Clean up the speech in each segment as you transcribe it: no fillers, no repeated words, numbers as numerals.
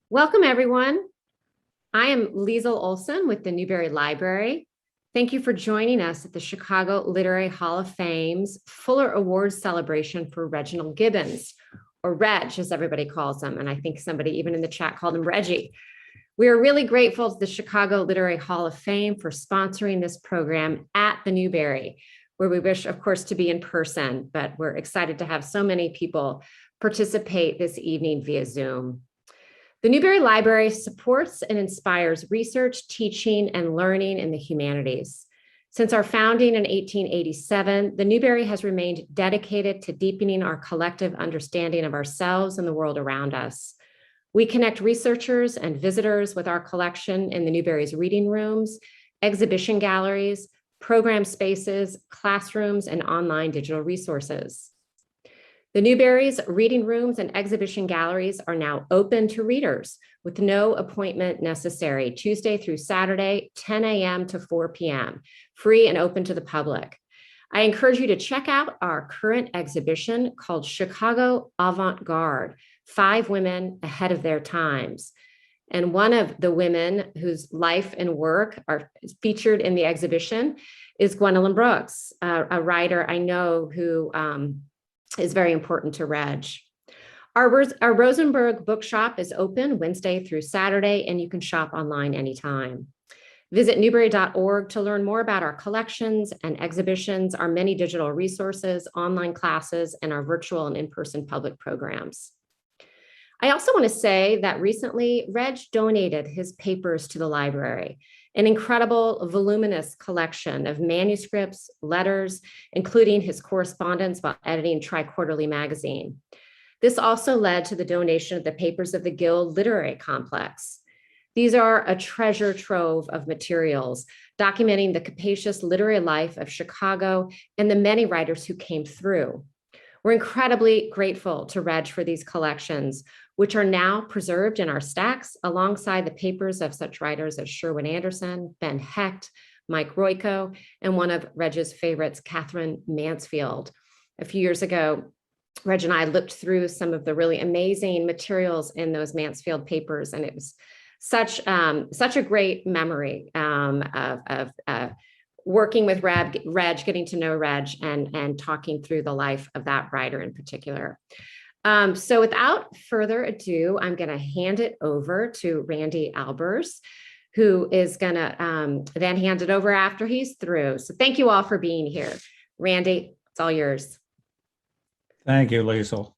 Welcome, everyone. I am Liesl Olson with the Newberry Library. Thank you for joining us at the Chicago Literary Hall of Fame's Fuller Awards celebration for Reginald Gibbons, or Reg, as everybody calls him. And I think somebody even in the chat called him Reggie. We are really grateful to the Chicago Literary Hall of Fame for sponsoring this program at the Newberry, where we wish, of course, to be in person, but we're excited to have so many people participate this evening via Zoom. The Newberry Library supports and inspires research, teaching, and learning in the humanities. Since our founding in 1887, the Newberry has remained dedicated to deepening our collective understanding of ourselves and the world around us. We connect researchers and visitors with our collection in the Newberry's reading rooms, exhibition galleries, program spaces, classrooms, and online digital resources. The Newberry's reading rooms and exhibition galleries are now open to readers with no appointment necessary, Tuesday through Saturday, 10 a.m. to 4 p.m., free and open to the public. I encourage you to check out our current exhibition called Chicago Avant-Garde, 5 Women Ahead of Their Times. And one of the women whose life and work are featured in the exhibition is Gwendolyn Brooks, a writer I know who is very important to Reg. Our Rosenberg bookshop is open Wednesday through Saturday, and you can shop online anytime. Visit newberry.org to learn more about our collections and exhibitions, our many digital resources, online classes, and our virtual and in-person public programs. I also want to say that recently, Reg donated his papers to the library, an incredible, voluminous collection of manuscripts, letters, including his correspondence while editing Tri-Quarterly magazine. This also led to the donation of the papers of the Guild Literary Complex. These are a treasure trove of materials documenting the capacious literary life of Chicago and the many writers who came through. We're incredibly grateful to Reg for these collections, which are now preserved in our stacks alongside the papers of such writers as Sherwin Anderson, Ben Hecht, Mike Royko, and one of Reg's favorites, Catherine Mansfield. A few years ago, Reg and I looked through some of the really amazing materials in those Mansfield papers, and it was such a great memory of working with Reg, getting to know Reg, and talking through the life of that writer in particular. So without further ado, I'm going to hand it over to Randy Albers, who is going to then hand it over after he's through. So thank you all for being here. Randy, it's all yours. Thank you, Liesl.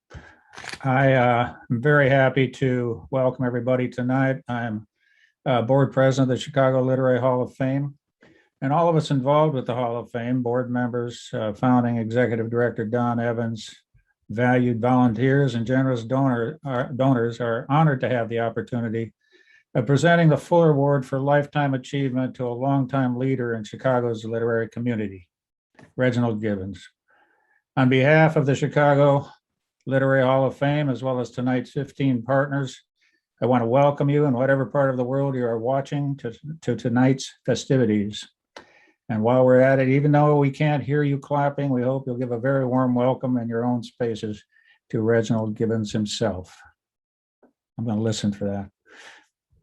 I am very happy to welcome everybody tonight. I'm board president of the Chicago Literary Hall of Fame. And all of us involved with the Hall of Fame, board members, founding executive director Don Evans, valued volunteers, and generous donors are honored to have the opportunity of presenting the Fuller Award for Lifetime Achievement to a longtime leader in Chicago's literary community, Reginald Gibbons. On behalf of the Chicago Literary Hall of Fame, as well as tonight's 15 partners, I want to welcome you in whatever part of the world you are watching to tonight's festivities. And while we're at it, even though we can't hear you clapping, we hope you'll give a very warm welcome in your own spaces to Reginald Gibbons himself. I'm going to listen for that.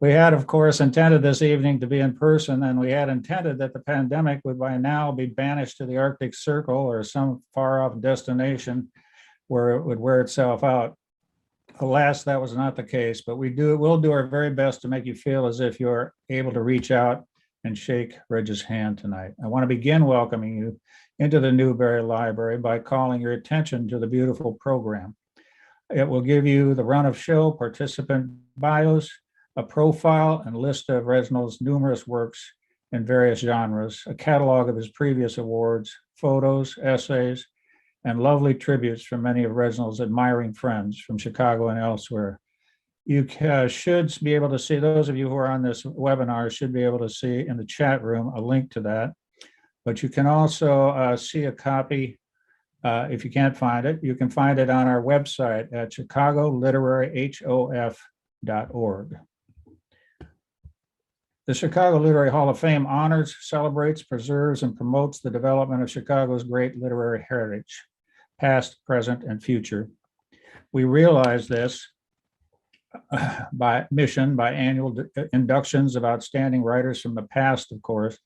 We had, of course, intended this evening to be in person, and we had intended that the pandemic would by now be banished to the Arctic Circle or some far-off destination where it would wear itself out. Alas, that was not the case, but we'll do our very best to make you feel as if you're able to reach out and shake Reg's hand tonight. I want to begin welcoming you into the Newberry Library by calling your attention to the beautiful program. It will give you the run of show, participant bios, a profile and list of Reginald's numerous works in various genres, a catalog of his previous awards, photos, essays, and lovely tributes from many of Reginald's admiring friends from Chicago and elsewhere. You should be able to see, those of you who are on this webinar should be able to see in the chat room a link to that. But you can also see a copy, if you can't find it, you can find it on our website at chicagoliteraryhof.org. The Chicago Literary Hall of Fame honors, celebrates, preserves, and promotes the development of Chicago's great literary heritage, past, present, and future. We realize this by annual inductions of outstanding writers from the past, of course,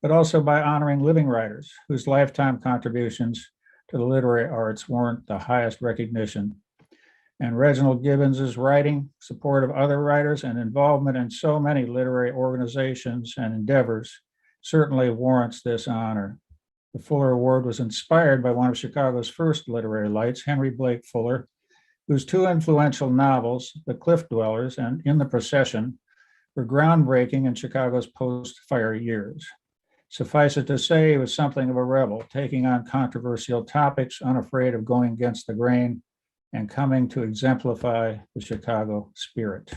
but also by honoring living writers whose lifetime contributions to the literary arts warrant the highest recognition. And Reginald Gibbons' writing, support of other writers, and involvement in so many literary organizations and endeavors certainly warrants this honor. The Fuller Award was inspired by one of Chicago's first literary lights, Henry Blake Fuller, whose two influential novels, The Cliff Dwellers and In the Procession, were groundbreaking in Chicago's post-fire years. Suffice it to say, he was something of a rebel, taking on controversial topics, unafraid of going against the grain, and coming to exemplify the Chicago spirit.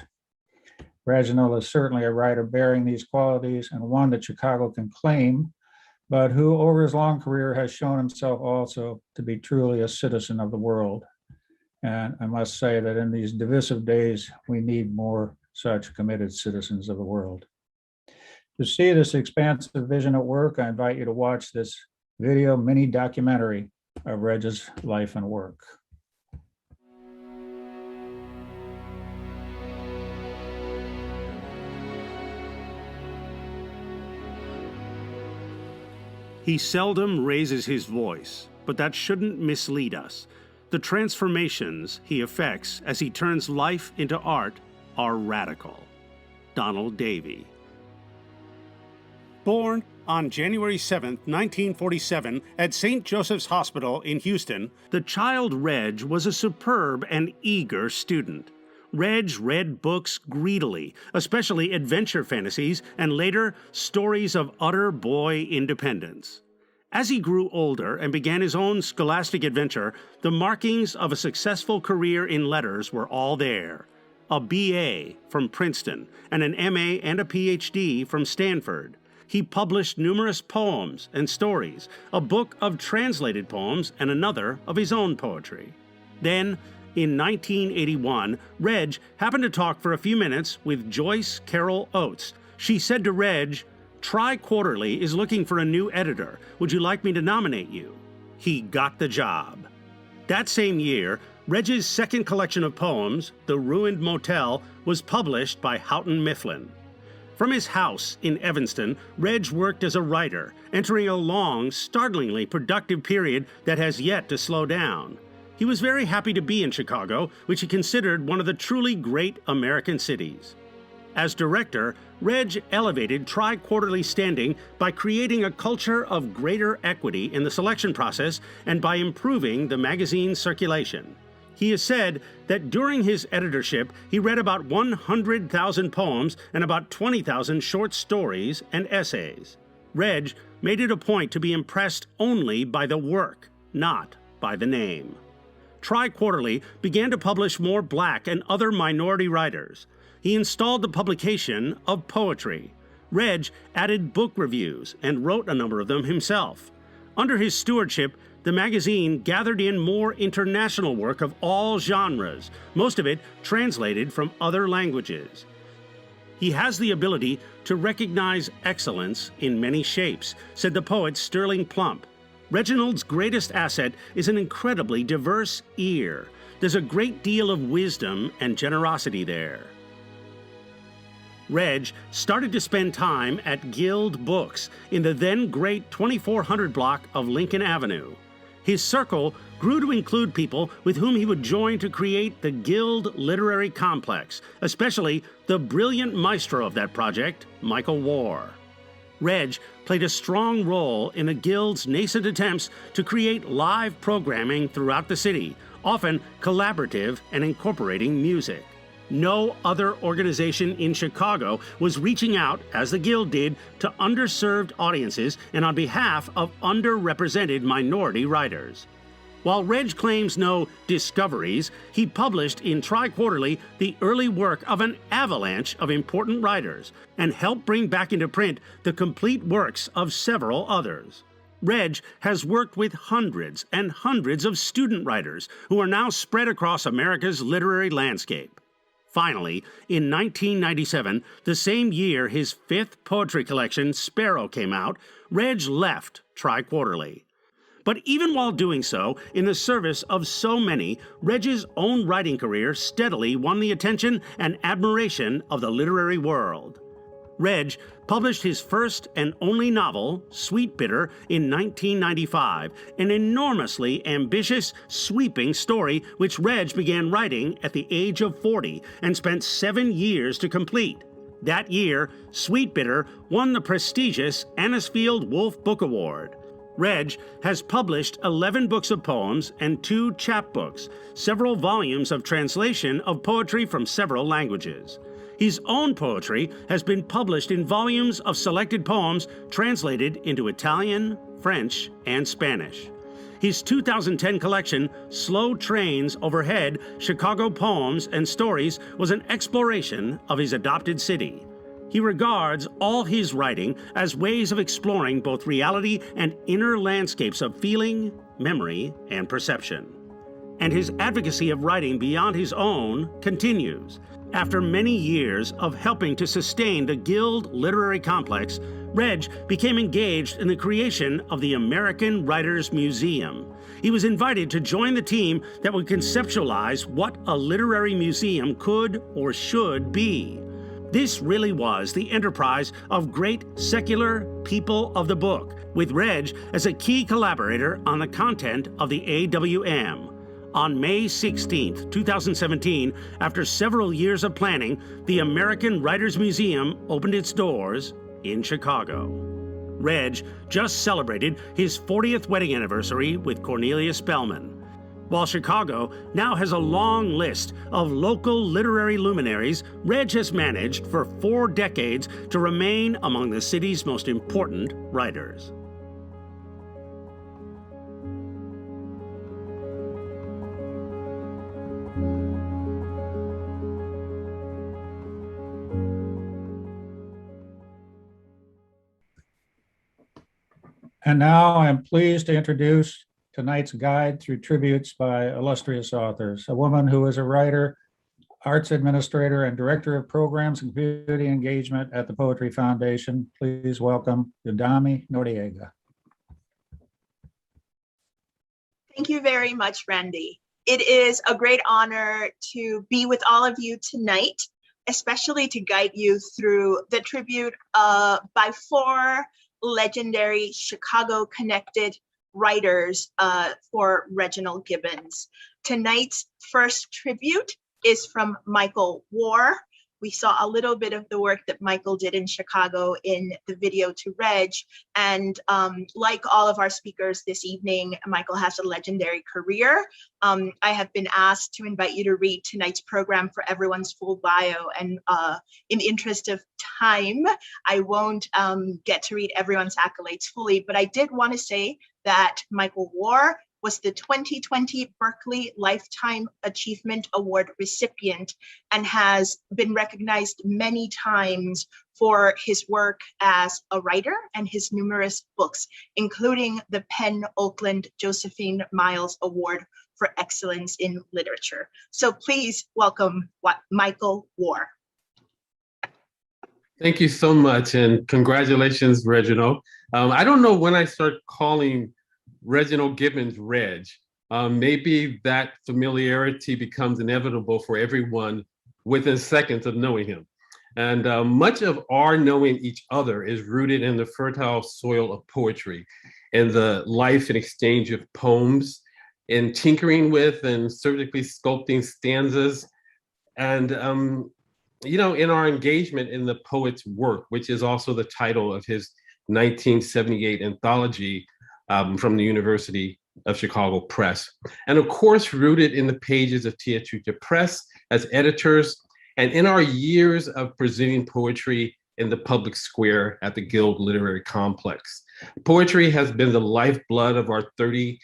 Reginald is certainly a writer bearing these qualities and one that Chicago can claim, but who over his long career has shown himself also to be truly a citizen of the world. And I must say that in these divisive days, we need more such committed citizens of the world. To see this expansive vision at work, I invite you to watch this video mini documentary of Reg's life and work. He seldom raises his voice, but that shouldn't mislead us. The transformations he effects as he turns life into art are radical. Donald Davey. Born on January 7, 1947, at St. Joseph's Hospital in Houston, the child Reg was a superb and eager student. Reg read books greedily, especially adventure fantasies and later stories of utter boy independence. As he grew older and began his own scholastic adventure, the markings of a successful career in letters were all there. A BA from Princeton and an MA and a PhD from Stanford. He published numerous poems and stories, a book of translated poems and another of his own poetry. Then, in 1981, Reg happened to talk for a few minutes with Joyce Carol Oates. She said to Reg, "Tri-Quarterly is looking for a new editor. Would you like me to nominate you?" He got the job. That same year, Reg's second collection of poems, The Ruined Motel, was published by Houghton Mifflin. From his house in Evanston, Reg worked as a writer, entering a long, startlingly productive period that has yet to slow down. He was very happy to be in Chicago, which he considered one of the truly great American cities. As director, Reg elevated Tri-Quarterly's standing by creating a culture of greater equity in the selection process and by improving the magazine's circulation. He has said that during his editorship, he read about 100,000 poems and about 20,000 short stories and essays. Reg made it a point to be impressed only by the work, not by the name. Tri-Quarterly began to publish more Black and other minority writers. He installed the publication of poetry. Reg added book reviews and wrote a number of them himself. Under his stewardship, the magazine gathered in more international work of all genres, most of it translated from other languages. He has the ability to recognize excellence in many shapes, said the poet Sterling Plump. Reginald's greatest asset is an incredibly diverse ear. There's a great deal of wisdom and generosity there. Reg started to spend time at Guild Books in the then great 2400 block of Lincoln Avenue. His circle grew to include people with whom he would join to create the Guild Literary Complex, especially the brilliant maestro of that project, Michael Warr. Reg played a strong role in the Guild's nascent attempts to create live programming throughout the city, often collaborative and incorporating music. No other organization in Chicago was reaching out, as the Guild did, to underserved audiences and on behalf of underrepresented minority writers. While Reg claims no discoveries, he published in Tri-Quarterly the early work of an avalanche of important writers and helped bring back into print the complete works of several others. Reg has worked with hundreds and hundreds of student writers who are now spread across America's literary landscape. Finally, in 1997, the same year his fifth poetry collection, Sparrow, came out, Reg left Tri-Quarterly. But even while doing so, in the service of so many, Reg's own writing career steadily won the attention and admiration of the literary world. Reg published his first and only novel, Sweet Bitter, in 1995, an enormously ambitious, sweeping story which Reg began writing at the age of 40 and spent 7 years to complete. That year, Sweet Bitter won the prestigious Anisfield Wolf Book Award. Reg has published 11 books of poems and 2 chapbooks, several volumes of translation of poetry from several languages. His own poetry has been published in volumes of selected poems translated into Italian, French, and Spanish. His 2010 collection, Slow Trains Overhead, Chicago Poems and Stories, was an exploration of his adopted city. He regards all his writing as ways of exploring both reality and inner landscapes of feeling, memory, and perception. And his advocacy of writing beyond his own continues. After many years of helping to sustain the Guild literary complex, Reg became engaged in the creation of the American Writers Museum. He was invited to join the team that would conceptualize what a literary museum could or should be. This really was the enterprise of great secular people of the book, with Reg as a key collaborator on the content of the AWM. On May 16, 2017, after several years of planning, the American Writers Museum opened its doors in Chicago. Reg just celebrated his 40th wedding anniversary with Cornelia Spellman. While Chicago now has a long list of local literary luminaries, Reg has managed for 4 decades to remain among the city's most important writers. And now I'm pleased to introduce tonight's guide through tributes by illustrious authors, a woman who is a writer, arts administrator, and director of programs and community engagement at the Poetry Foundation. Please welcome Abbani Noriega. Thank you very much, Randy. It is a great honor to be with all of you tonight, especially to guide you through the tribute by 4 legendary Chicago-connected writers for Reginald Gibbons. Tonight's first tribute is from Michael War. We saw a little bit of the work that Michael did in Chicago in the video to Reg. And like all of our speakers this evening, Michael has a legendary career. I have been asked to invite you to read tonight's program for everyone's full bio. And in the interest of time, I won't get to read everyone's accolades fully, but I did want to say that Michael War was the 2020 Berkeley Lifetime Achievement Award recipient and has been recognized many times for his work as a writer and his numerous books, including the Penn Oakland Josephine Miles Award for Excellence in Literature. So please welcome Michael War. Thank you so much, and congratulations, Reginald. I don't know when I start calling Reginald Gibbons Reg. Maybe that familiarity becomes inevitable for everyone within seconds of knowing him. And much of our knowing each other is rooted in the fertile soil of poetry, and the life and exchange of poems, in tinkering with and surgically sculpting stanzas, and in our engagement in the poet's work, which is also the title of his 1978 anthology from the University of Chicago Press. And of course, rooted in the pages of Teatucha Press as editors, and in our years of presenting poetry in the public square at the Guild Literary Complex. Poetry has been the lifeblood of our 30+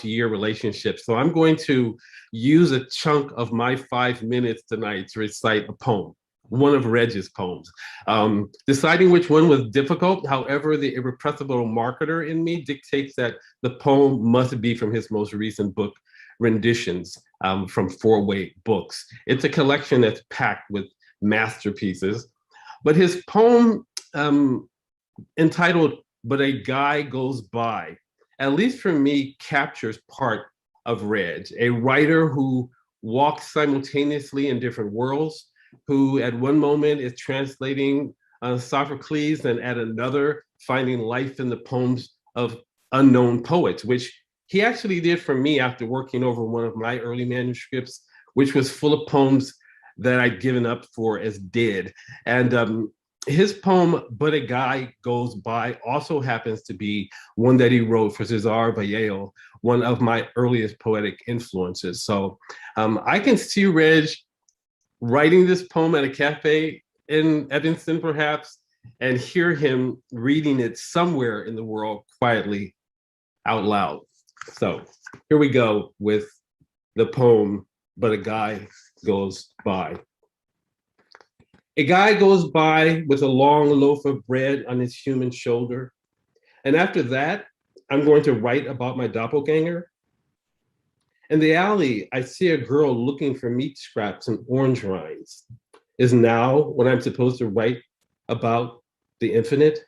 year relationship. So I'm going to use a chunk of my 5 minutes tonight to recite a poem, one of Reg's poems. Deciding which one was difficult. However, the irrepressible marketer in me dictates that the poem must be from his most recent book, Renditions, from 4-Way Books. It's a collection that's packed with masterpieces. But his poem entitled, But a Guy Goes By, at least for me, captures part of Reg, a writer who walks simultaneously in different worlds, who at one moment is translating Sophocles and at another finding life in the poems of unknown poets, which he actually did for me after working over one of my early manuscripts, which was full of poems that I'd given up for as dead. And his poem, But a Guy Goes By, also happens to be one that he wrote for Cesar Vallejo, one of my earliest poetic influences. So I can see Reg writing this poem at a cafe in Evanston, perhaps, and hear him reading it somewhere in the world quietly out loud. So here we go with the poem, But a Guy Goes By. A guy goes by with a long loaf of bread on his human shoulder. And after that, I'm going to write about my doppelganger. In the alley, I see a girl looking for meat scraps and orange rinds. Is now when I'm supposed to write about the infinite?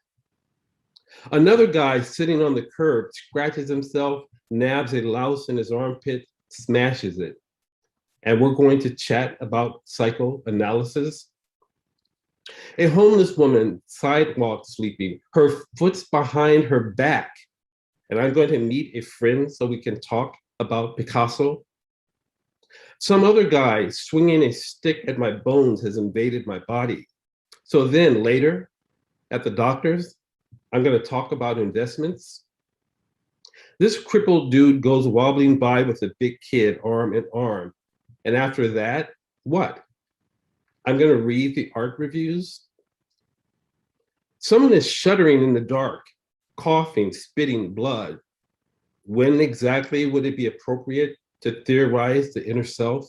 Another guy sitting on the curb scratches himself, nabs a louse in his armpit, smashes it. And we're going to chat about psychoanalysis. A homeless woman sidewalk sleeping, her foot's behind her back. And I'm going to meet a friend so we can talk about Picasso. Some other guy swinging a stick at my bones has invaded my body. So then later at the doctor's, I'm going to talk about investments. This crippled dude goes wobbling by with a big kid arm in arm. And after that, what? I'm going to read the art reviews. Someone is shuddering in the dark, coughing, spitting blood. When exactly would it be appropriate to theorize the inner self?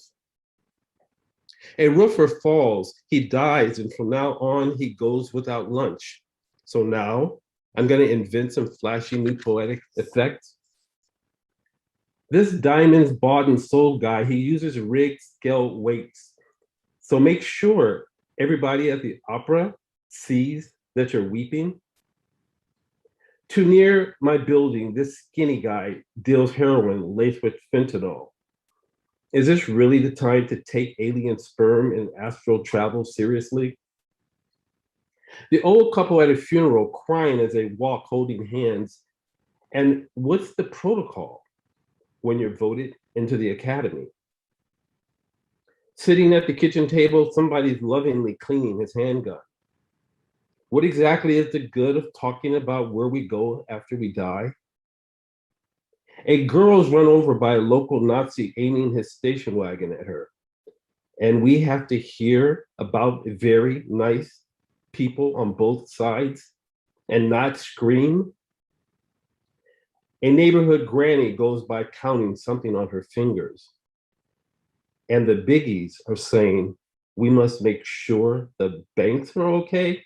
A roofer falls, he dies, and from now on, he goes without lunch. So now, I'm going to invent some flashy new poetic effects. This diamonds bought and sold guy, he uses rigged scale weights. So make sure everybody at the opera sees that you're weeping. Too near my building, this skinny guy deals heroin laced with fentanyl. Is this really the time to take alien sperm and astral travel seriously? The old couple at a funeral crying as they walk holding hands. And what's the protocol when you're voted into the academy? Sitting at the kitchen table, somebody's lovingly cleaning his handgun. What exactly is the good of talking about where we go after we die? A girl's run over by a local Nazi aiming his station wagon at her. And we have to hear about very nice people on both sides and not scream. A neighborhood granny goes by counting something on her fingers. And the biggies are saying, we must make sure the banks are okay.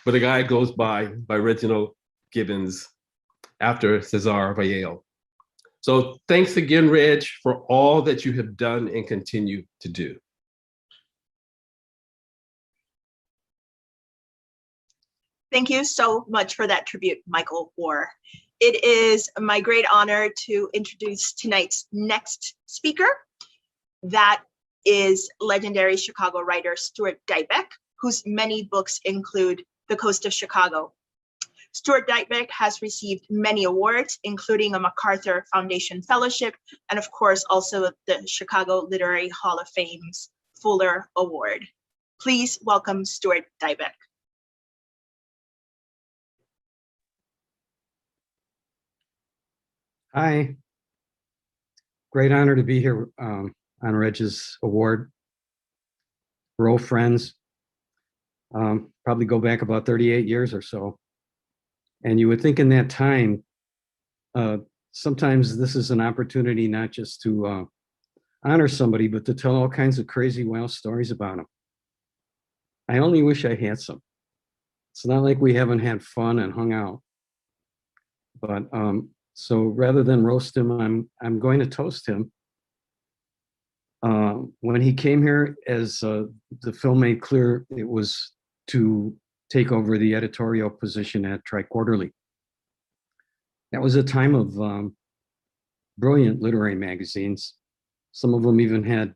But a Guy Goes By Reginald Gibbons after Cesar Vallejo. So thanks again, Reg, for all that you have done and continue to do. Thank you so much for that tribute, Michael Orr. It is my great honor to introduce tonight's next speaker. That is legendary Chicago writer Stewart Deibeck, whose many books include The Coast of Chicago. Stewart Deibeck has received many awards, including a MacArthur Foundation Fellowship, and of course, also the Chicago Literary Hall of Fame's Fuller Award. Please welcome Stewart Deibeck. Hi. Great honor to be here on Reg's award. We're old friends. Probably go back about 38 years or so. And you would think in that time, sometimes this is an opportunity not just to honor somebody, but to tell all kinds of crazy, wild stories about them. I only wish I had some. It's not like we haven't had fun and hung out. But so rather than roast him, I'm going to toast him. When he came here, as the film made clear, it was to take over the editorial position at Tri-Quarterly. That was a time of brilliant literary magazines. Some of them even had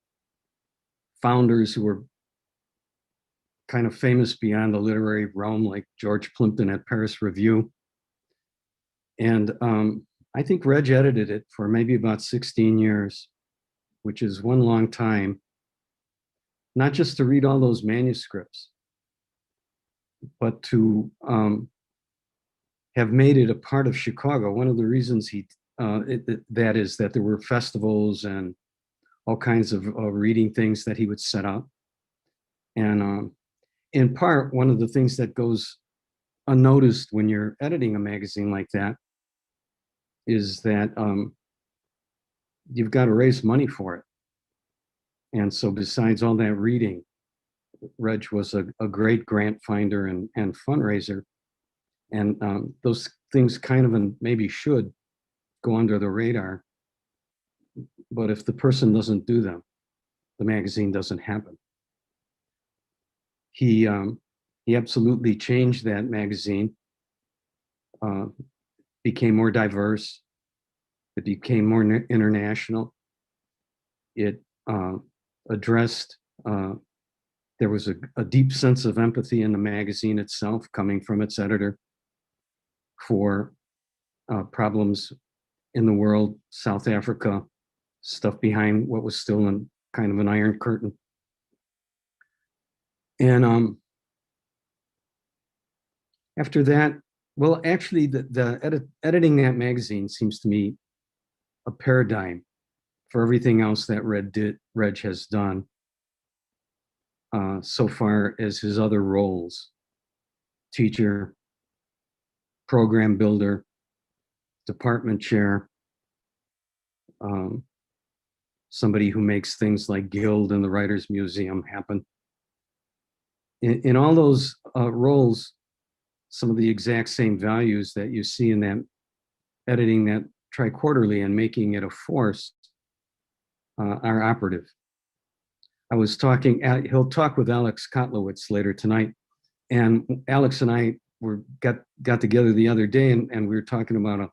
founders who were kind of famous beyond the literary realm, like George Plimpton at Paris Review. And I think Reg edited it for maybe about 16 years, which is one long time, not just to read all those manuscripts, but to have made it a part of Chicago. One of the reasons that is that there were festivals and all kinds of reading things that he would set up. And in part, one of the things that goes unnoticed when you're editing a magazine like that is that you've got to raise money for it. And so besides all that reading, Reg was a great grant finder and fundraiser. And those things kind of maybe should go under the radar. But if the person doesn't do them, the magazine doesn't happen. He absolutely changed that magazine, became more diverse. It became more international. It addressed, there was a deep sense of empathy in the magazine itself coming from its editor for problems in the world, South Africa, stuff behind what was still in kind of an iron curtain. And after that, well, actually, editing that magazine seems to me a paradigm for everything else that Reg has done so far as his other roles: teacher, program builder, department chair, somebody who makes things like Guild and the Writers Museum happen. In all those roles, some of the exact same values that you see in that editing that tri-quarterly and making it a force are operative. I was talking, he'll talk with Alex Kotlowitz later tonight, and Alex and I got together the other day, and we were talking about a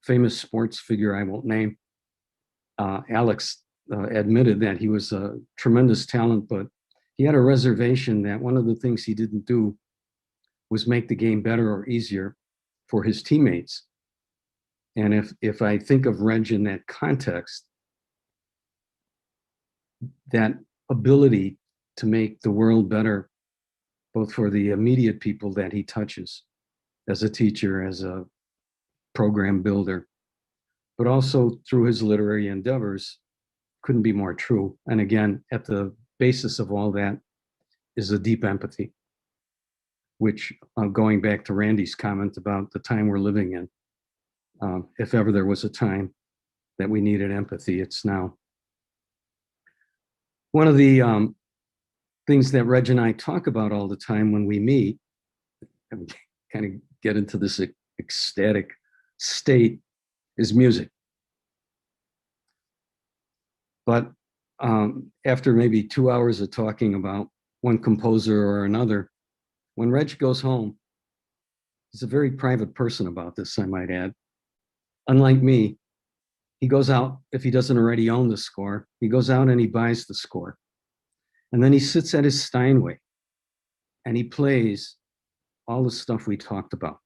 famous sports figure I won't name. Alex admitted that he was a tremendous talent, but he had a reservation that one of the things he didn't do was make the game better or easier for his teammates. And if I think of Reg in that context, that ability to make the world better, both for the immediate people that he touches as a teacher, as a program builder, but also through his literary endeavors, couldn't be more true. And again, at the basis of all that is a deep empathy, which going back to Randy's comment about the time we're living in, if ever there was a time that we needed empathy, it's now. One of the things that Reg and I talk about all the time when we meet, and we kind of get into this ecstatic state, is music. But after maybe 2 hours of talking about one composer or another, when Reg goes home, he's a very private person about this, I might add. Unlike me, he goes out, if he doesn't already own the score, he goes out and he buys the score. And then he sits at his Steinway and he plays all the stuff we talked about.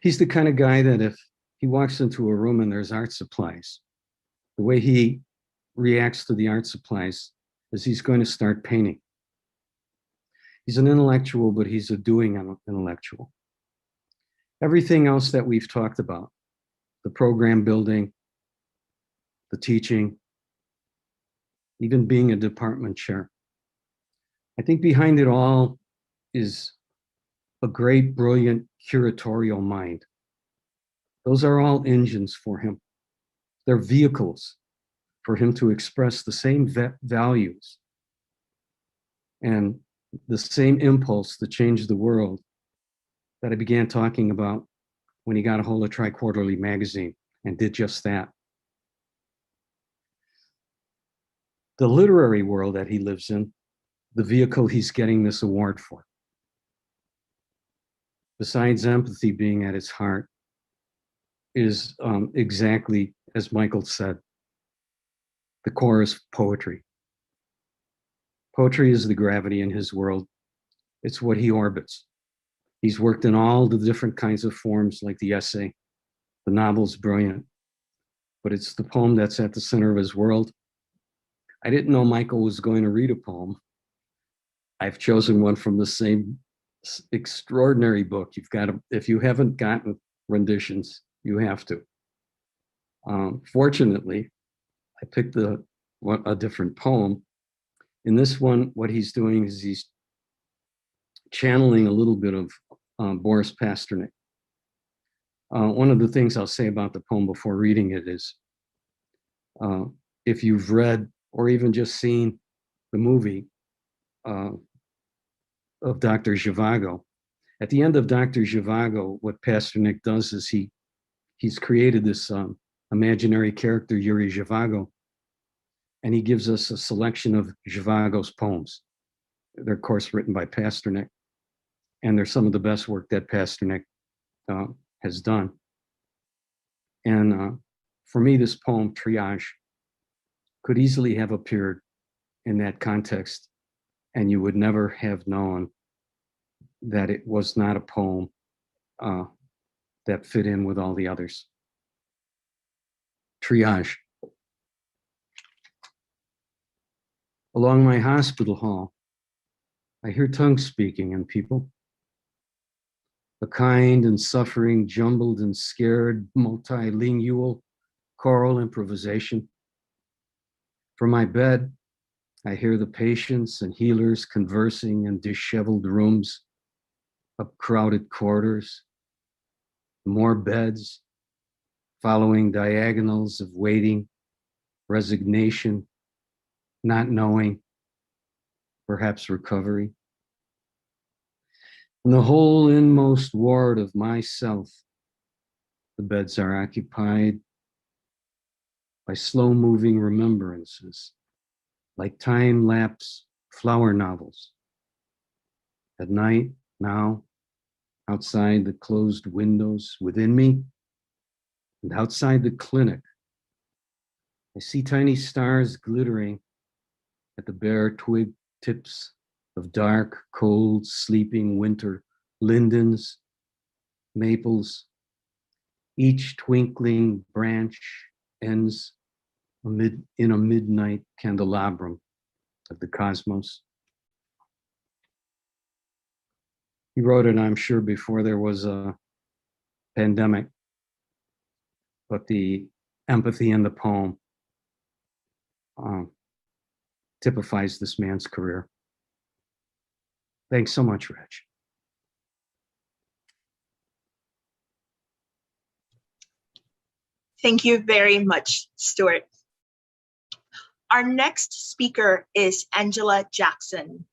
He's the kind of guy that if he walks into a room and there's art supplies, the way he reacts to the art supplies is he's going to start painting. He's an intellectual, but he's a doing intellectual. Everything else that we've talked about, the program building, the teaching, even being a department chair, I think behind it all is a great, brilliant curatorial mind. Those are all engines for him. They're vehicles for him to express the same values and the same impulse to change the world that I began talking about when he got a hold of Tri-Quarterly magazine and did just that. The literary world that he lives in, the vehicle he's getting this award for, besides empathy being at its heart, is exactly as Michael said. The core is poetry. Poetry is the gravity in his world. It's what he orbits. He's worked in all the different kinds of forms, like the essay. The novel's brilliant, but it's the poem that's at the center of his world. I didn't know Michael was going to read a poem. I've chosen one from the same extraordinary book. You've got to, if you haven't gotten renditions, you have to. Fortunately, I picked a different poem. In this one, what he's doing is he's channeling a little bit of Boris Pasternak. One of the things I'll say about the poem before reading it is, if you've read or even just seen the movie of Dr. Zhivago, at the end of Dr. Zhivago, what Pasternak does is he's created this imaginary character, Yuri Zhivago, and he gives us a selection of Zhivago's poems. They're, of course, written by Pasternak, and they're some of the best work that Pasternak has done. And for me, this poem, Triage, could easily have appeared in that context, and you would never have known that it was not a poem that fit in with all the others. Triage. Along my hospital hall, I hear tongues speaking and people. A kind and suffering, jumbled and scared, multilingual choral improvisation. From my bed, I hear the patients and healers conversing in disheveled rooms, up crowded corridors, more beds, following diagonals of waiting, resignation, not knowing, perhaps recovery. In the whole inmost ward of myself, the beds are occupied by slow-moving remembrances, like time-lapse flower novels. At night, now, outside the closed windows within me, and outside the clinic, I see tiny stars glittering at the bare twig tips of dark, cold, sleeping winter lindens, maples. Each twinkling branch ends in a midnight candelabrum of the cosmos. He wrote it, I'm sure, before there was a pandemic, but the empathy in the poem typifies this man's career. Thanks so much, Reg. Thank you very much, Stewart. Our next speaker is Angela Jackson,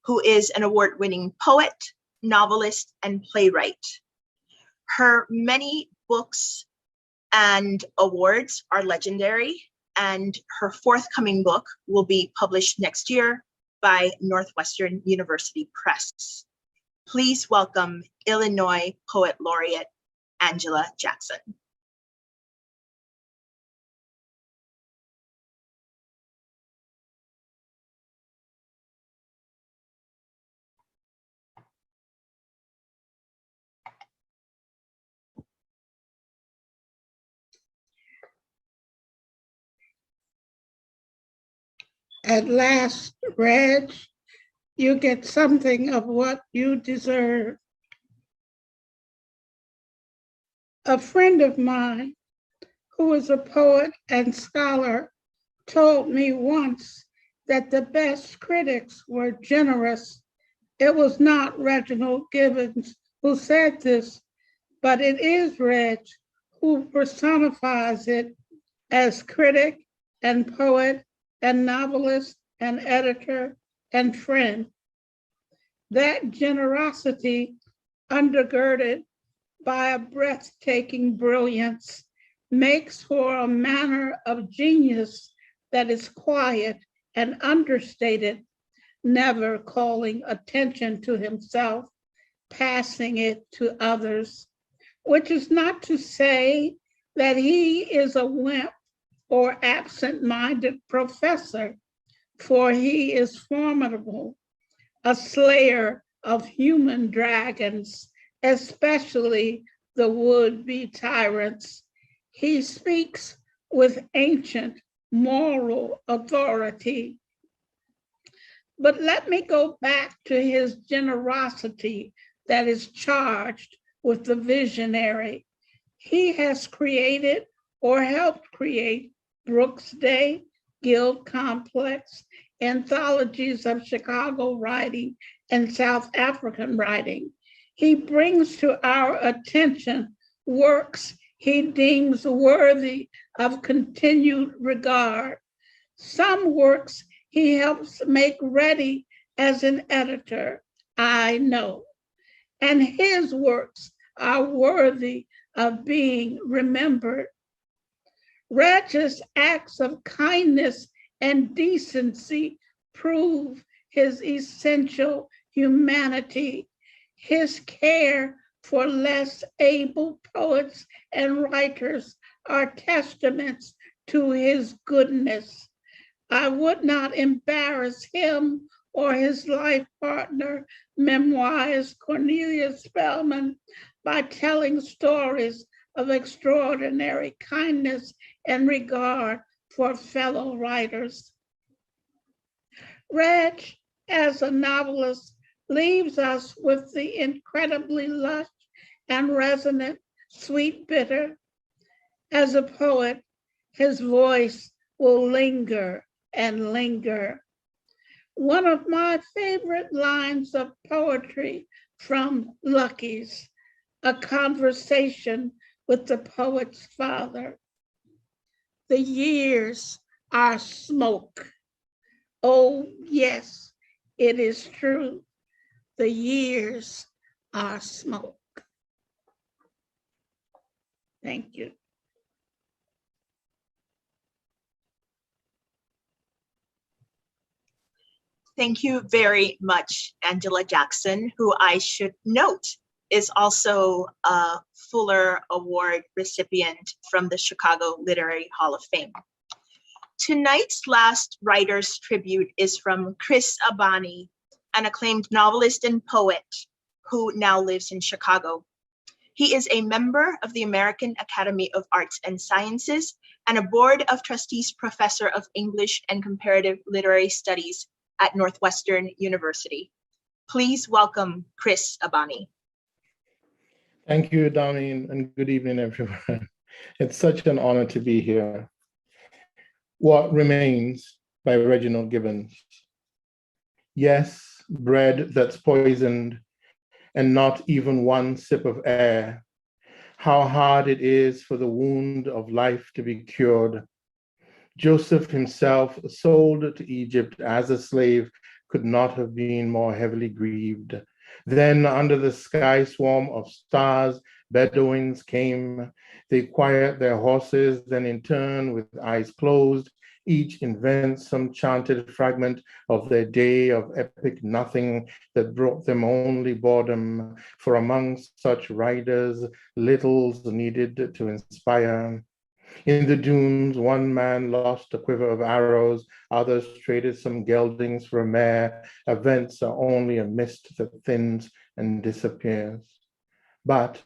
who is an award-winning poet, novelist, and playwright. Her many books and awards are legendary, and her forthcoming book will be published next year by Northwestern University Press. Please welcome Illinois Poet Laureate Angela Jackson. At last, Reg, you get something of what you deserve. A friend of mine, who is a poet and scholar, told me once that the best critics were generous. It was not Reginald Gibbons who said this, but it is Reg who personifies it as critic and poet and novelist and editor and friend. That generosity, undergirded by a breathtaking brilliance, makes for a manner of genius that is quiet and understated, never calling attention to himself, passing it to others. which is not to say that he is a wimp or absent-minded professor, for he is formidable, a slayer of human dragons, especially the would-be tyrants. He speaks with ancient moral authority. But let me go back to his generosity that is charged with the visionary. He has created or helped create Brooks Day, Guild Complex, anthologies of Chicago writing and South African writing. He brings to our attention works he deems worthy of continued regard. Some works he helps make ready as an editor, I know, and his works are worthy of being remembered. Reg's acts of kindness and decency prove his essential humanity. His care for less able poets and writers are testaments to his goodness. I would not embarrass him or his life partner, memoirist Cornelius Spellman, by telling stories of extraordinary kindness and regard for fellow writers. Reg, as a novelist, leaves us with the incredibly lush and resonant sweet bitter. As a poet, his voice will linger and linger. One of my favorite lines of poetry from Lucky's, A Conversation with the Poet's Father. The years are smoke. Oh, yes, it is true. The years are smoke. Thank you. Thank you very much, Angela Jackson, who I should note is also a Fuller Award recipient from the Chicago Literary Hall of Fame. Tonight's last writer's tribute is from Chris Abbani, an acclaimed novelist and poet who now lives in Chicago. He is a member of the American Academy of Arts and Sciences and a Board of Trustees professor of English and Comparative Literary Studies at Northwestern University. Please welcome Chris Abbani. Thank you, Donnie, and good evening, everyone. It's such an honor to be here. What Remains by Reginald Gibbons. Yes, bread that's poisoned and not even one sip of air. How hard it is for the wound of life to be cured. Joseph himself, sold to Egypt as a slave, could not have been more heavily grieved. Then under the sky swarm of stars, Bedouins came. They quiet their horses, then in turn, with eyes closed, each invents some chanted fragment of their day of epic nothing that brought them only boredom. For among such riders, littles needed to inspire. In the dunes, one man lost a quiver of arrows, others traded some geldings for a mare. Events are only a mist that thins and disappears. But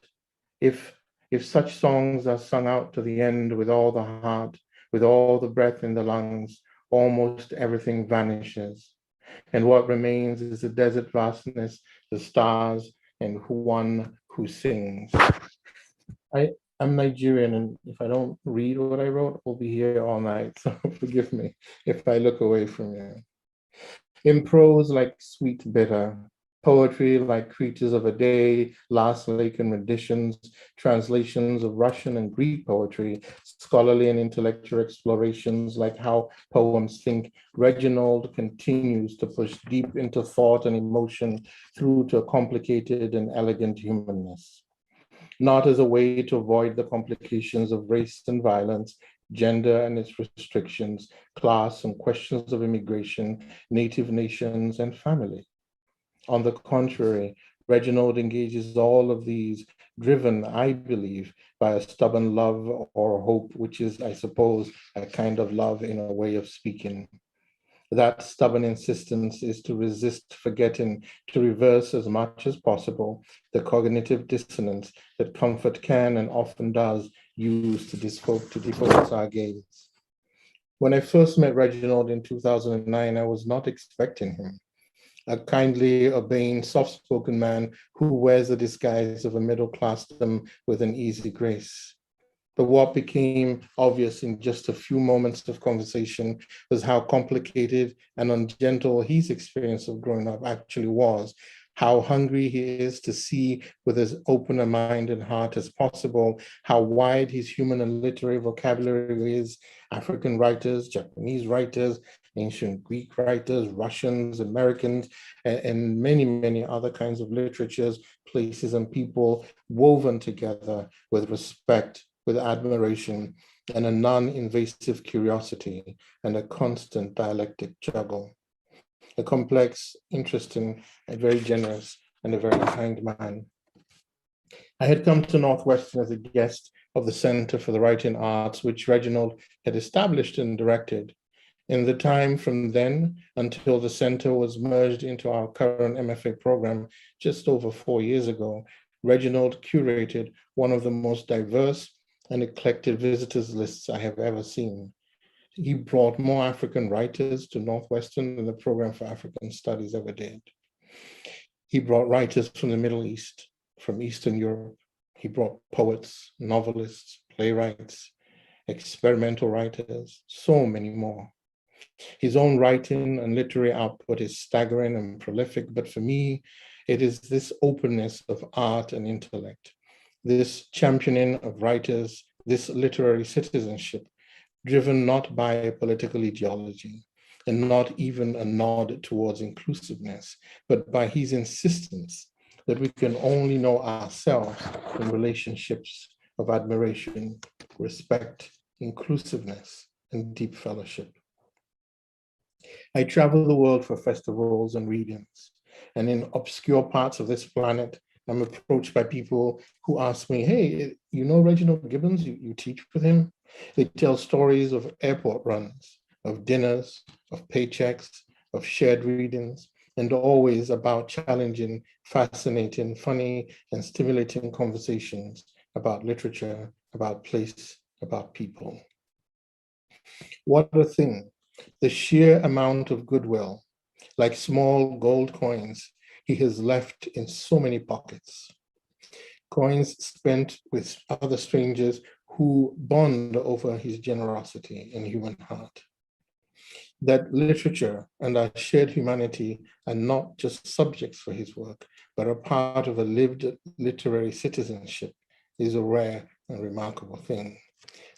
if such songs are sung out to the end with all the heart, with all the breath in the lungs, almost everything vanishes. And what remains is the desert vastness, the stars, and one who sings. I'm Nigerian, and if I don't read what I wrote, we'll be here all night. So forgive me if I look away from you. In prose, like sweet bitter, poetry like creatures of a day, last lake and renditions, translations of Russian and Greek poetry, scholarly and intellectual explorations like how poems think, Reginald continues to push deep into thought and emotion through to a complicated and elegant humanness. Not as a way to avoid the complications of race and violence, gender and its restrictions, class and questions of immigration, native nations and family. On the contrary, Reginald engages all of these, driven, I believe, by a stubborn love or hope, which is, I suppose, a kind of love in a way of speaking. That stubborn insistence is to resist forgetting, to reverse as much as possible the cognitive dissonance that comfort can and often does use to defocus our gaze. When I first met Reginald in 2009, I was not expecting him. A kindly, obeying, soft-spoken man who wears the disguise of a middle-classdom with an easy grace. But what became obvious in just a few moments of conversation was how complicated and ungentle his experience of growing up actually was, how hungry he is to see with as open a mind and heart as possible, how wide his human and literary vocabulary is, African writers, Japanese writers, ancient Greek writers, Russians, Americans, and many, many other kinds of literatures, places, and people woven together with respect, with admiration, and a non-invasive curiosity, and a constant dialectic juggle. A complex, interesting, and very generous, and a very kind man. I had come to Northwestern as a guest of the Center for the Writing Arts, which Reginald had established and directed. In the time from then until the center was merged into our current MFA program just over 4 years ago, Reginald curated one of the most diverse and eclectic visitors lists I have ever seen. He brought more African writers to Northwestern than the Program for African Studies ever did. He brought writers from the Middle East, from Eastern Europe. He brought poets, novelists, playwrights, experimental writers, so many more. His own writing and literary output is staggering and prolific, but for me, it is this openness of art and intellect, this championing of writers, this literary citizenship, driven not by a political ideology and not even a nod towards inclusiveness, but by his insistence that we can only know ourselves in relationships of admiration, respect, inclusiveness, and deep fellowship. I travel the world for festivals and readings, and in obscure parts of this planet, I'm approached by people who ask me, hey, you know Reginald Gibbons, you teach with him? They tell stories of airport runs, of dinners, of paychecks, of shared readings, and always about challenging, fascinating, funny, and stimulating conversations about literature, about place, about people. What a thing, the sheer amount of goodwill, like small gold coins, he has left in so many pockets. Coins spent with other strangers who bond over his generosity and human heart. That literature and our shared humanity are not just subjects for his work, but are part of a lived literary citizenship is a rare and remarkable thing.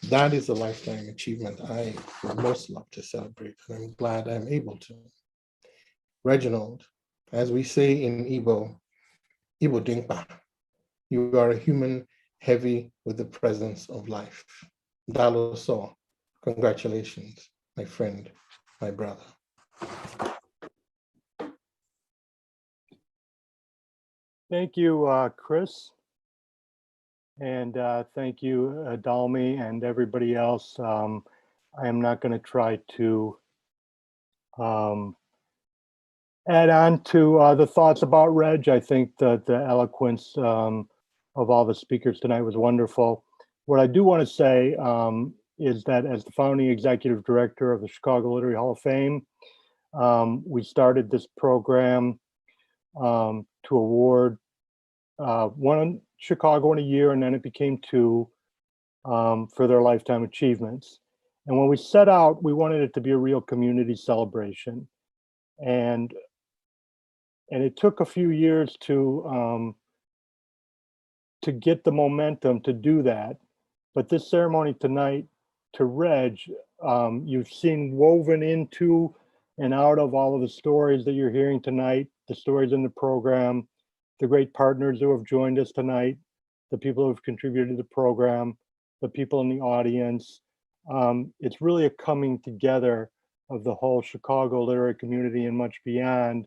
That is a lifetime achievement I would most love to celebrate, and I'm glad I'm able to. Reginald, as we say in Igbo Dinkpa, you are a human heavy with the presence of life. Dalo so, congratulations, my friend, my brother. Thank you, Chris. And thank you, Dalmi, and everybody else. I am not going to try to add on to the thoughts about Reg. I think that the eloquence of all the speakers tonight was wonderful. What I do want to say is that as the founding executive director of the Chicago Literary Hall of Fame, we started this program to award one in Chicago in a year, and then it became two for their lifetime achievements. And when we set out, we wanted it to be a real community celebration. And it took a few years to get the momentum to do that. But this ceremony tonight, to Reg, you've seen woven into and out of all of the stories that you're hearing tonight, the stories in the program, the great partners who have joined us tonight, the people who have contributed to the program, the people in the audience. It's really a coming together of the whole Chicago literary community and much beyond.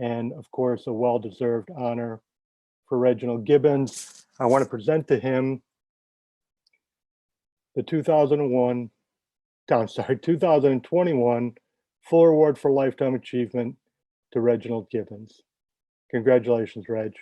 And of course, a well-deserved honor for Reginald Gibbons. I want to present to him the 2021 Fuller Award for Lifetime Achievement to Reginald Gibbons. Congratulations, Reg.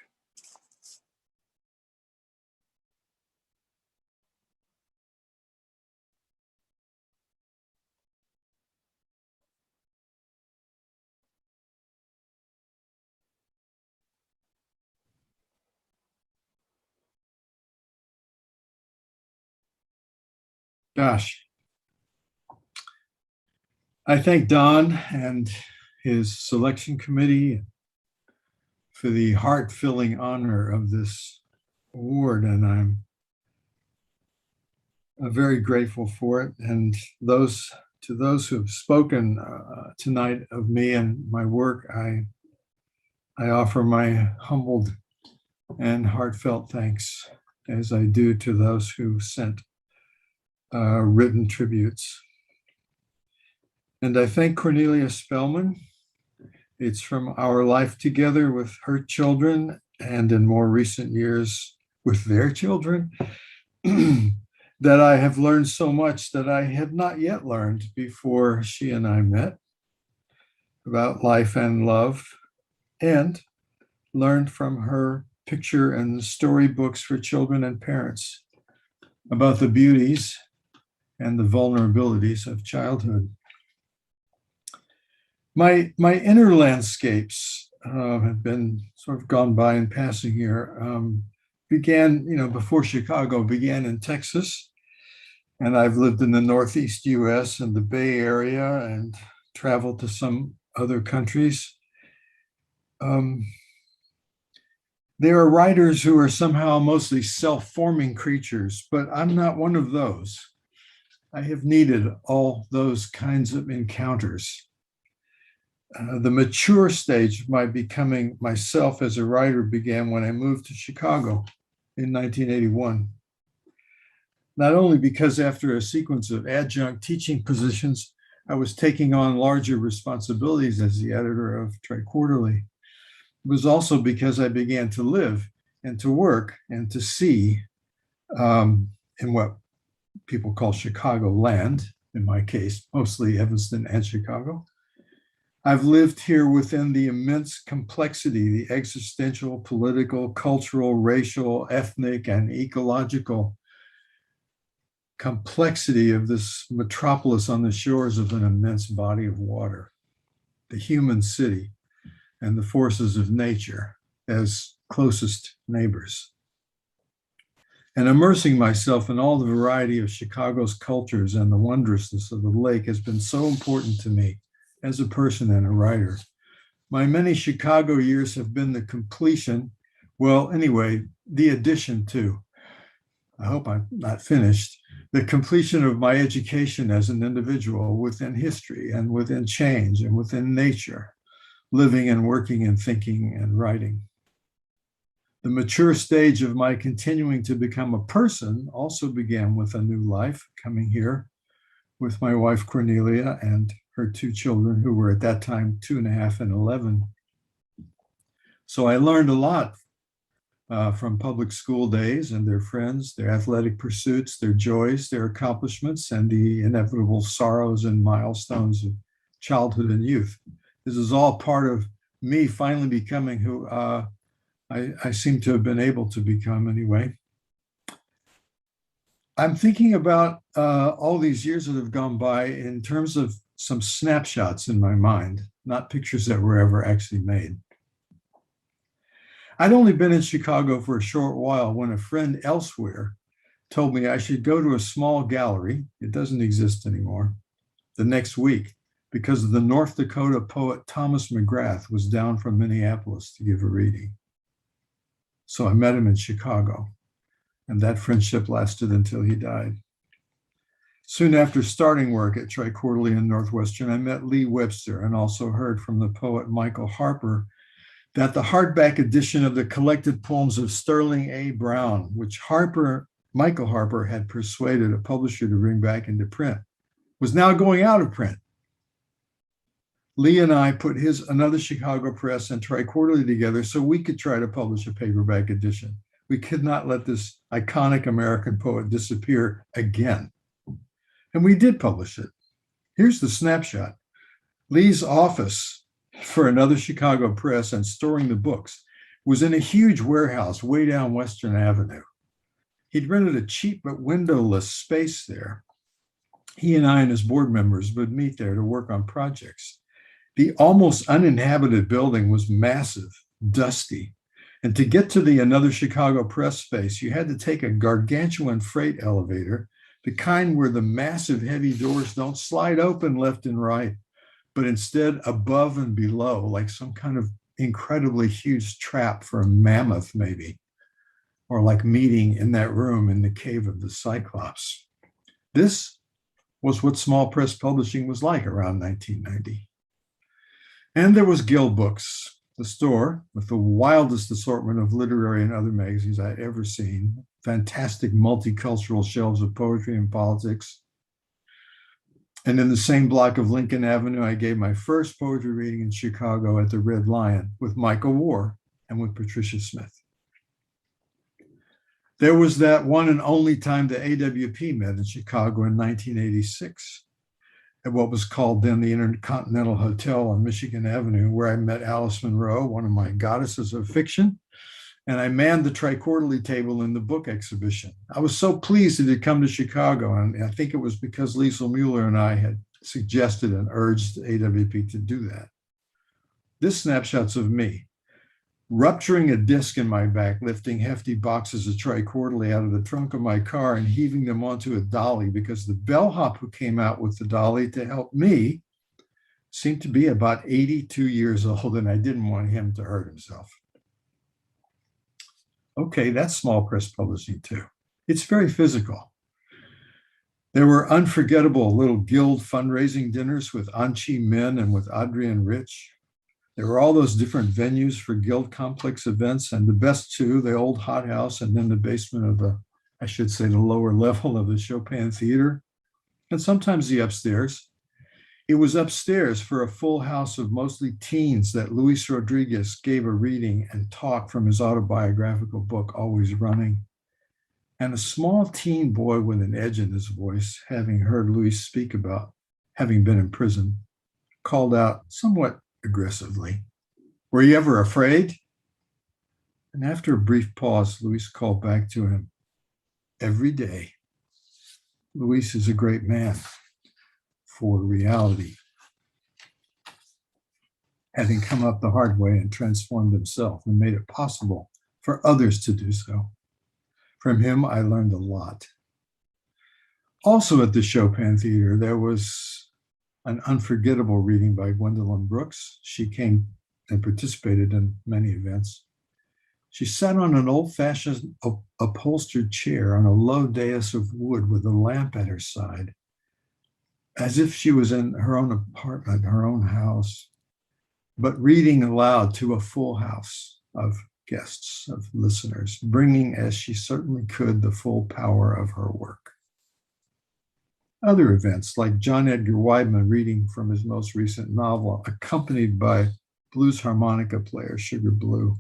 Gosh, I thank Don and his selection committee for the heart-filling honor of this award, and I'm very grateful for it. And to those who have spoken tonight of me and my work, I offer my humbled and heartfelt thanks, as I do to those who sent written tributes. And I thank Cornelia Spellman. It's from our life together with her children, and in more recent years with their children, that I have learned so much that I had not yet learned before she and I met about life and love, and learned from her picture and storybooks for children and parents about the beauties and the vulnerabilities of childhood. My inner landscapes have been sort of gone by in passing here. Began, before Chicago, began in Texas, and I've lived in the Northeast US and the Bay Area and traveled to some other countries. There are writers who are somehow mostly self-forming creatures, but I'm not one of those. I have needed all those kinds of encounters. The mature stage of my becoming myself as a writer began when I moved to Chicago in 1981. Not only because after a sequence of adjunct teaching positions, I was taking on larger responsibilities as the editor of Tri-Quarterly. It was also because I began to live and to work and to see in what people call Chicago land, in my case, mostly Evanston and Chicago. I've lived here within the immense complexity, the existential, political, cultural, racial, ethnic, and ecological complexity of this metropolis on the shores of an immense body of water, the human city, and the forces of nature as closest neighbors. And immersing myself in all the variety of Chicago's cultures and the wondrousness of the lake has been so important to me as a person and a writer. My many Chicago years have been the completion, the addition to, I hope I'm not finished, the completion of my education as an individual within history and within change and within nature, living and working and thinking and writing. The mature stage of my continuing to become a person also began with a new life, coming here with my wife Cornelia and her two children, who were at that time 2.5 and 11. So I learned a lot from public school days and their friends, their athletic pursuits, their joys, their accomplishments, and the inevitable sorrows and milestones of childhood and youth. This is all part of me finally becoming who I seem to have been able to become anyway. I'm thinking about all these years that have gone by in terms of some snapshots in my mind, not pictures that were ever actually made. I'd only been in Chicago for a short while when a friend elsewhere told me I should go to a small gallery, it doesn't exist anymore, the next week, because the North Dakota poet Thomas McGrath was down from Minneapolis to give a reading. So I met him in Chicago, and that friendship lasted until he died. Soon after starting work at Tri-Quarterly and Northwestern, I met Lee Webster and also heard from the poet Michael Harper that the hardback edition of the collected poems of Sterling A. Brown, which Michael Harper had persuaded a publisher to bring back into print, was now going out of print. Lee and I put Another Chicago Press and Tri-Quarterly together so we could try to publish a paperback edition. We could not let this iconic American poet disappear again. And we did publish it. Here's the snapshot. Lee's office for Another Chicago Press and storing the books was in a huge warehouse way down Western Avenue. He'd rented a cheap but windowless space there. He and I and his board members would meet there to work on projects. The almost uninhabited building was massive, dusty, and to get to the Another Chicago Press space, you had to take a gargantuan freight elevator, the kind where the massive heavy doors don't slide open left and right, but instead above and below, like some kind of incredibly huge trap for a mammoth maybe, or like meeting in that room in the cave of the Cyclops. This was what small press publishing was like around 1990. And there was Guild Books, the store with the wildest assortment of literary and other magazines I'd ever seen, fantastic multicultural shelves of poetry and politics. And in the same block of Lincoln Avenue, I gave my first poetry reading in Chicago at the Red Lion with Michael War and with Patricia Smith. There was that one and only time the AWP met in Chicago in 1986 at what was called then the Intercontinental Hotel on Michigan Avenue, where I met Alice Munro, one of my goddesses of fiction, and I manned the Tri-Quarterly table in the book exhibition. I was so pleased it had come to Chicago, and I think it was because Liesl Mueller and I had suggested and urged AWP to do that. This snapshot's of me, rupturing a disc in my back, lifting hefty boxes of Tri-Quarterly out of the trunk of my car and heaving them onto a dolly because the bellhop who came out with the dolly to help me seemed to be about 82 years old, and I didn't want him to hurt himself. Okay, that's small press publishing too. It's very physical. There were unforgettable little guild fundraising dinners with Anchi Min and with Adrian Rich. There were all those different venues for guild complex events, and the best two, the old hot house and then the basement of the, I should say, the lower level of the Chopin Theater, and sometimes the upstairs. It was upstairs for a full house of mostly teens that Luis Rodriguez gave a reading and talk from his autobiographical book, Always Running. And a small teen boy with an edge in his voice, having heard Luis speak about having been in prison, called out somewhat aggressively, "Were you ever afraid?" And after a brief pause, Luis called back to him, "Every day." Luis is a great man for reality, having come up the hard way and transformed himself and made it possible for others to do so. From him, I learned a lot. Also at the Chopin Theater, there was an unforgettable reading by Gwendolyn Brooks. She came and participated in many events. She sat on an old-fashioned upholstered chair on a low dais of wood with a lamp at her side, as if she was in her own apartment, her own house, but reading aloud to a full house of guests, of listeners, bringing, as she certainly could, the full power of her work. Other events, like John Edgar Wideman reading from his most recent novel, accompanied by blues harmonica player Sugar Blue.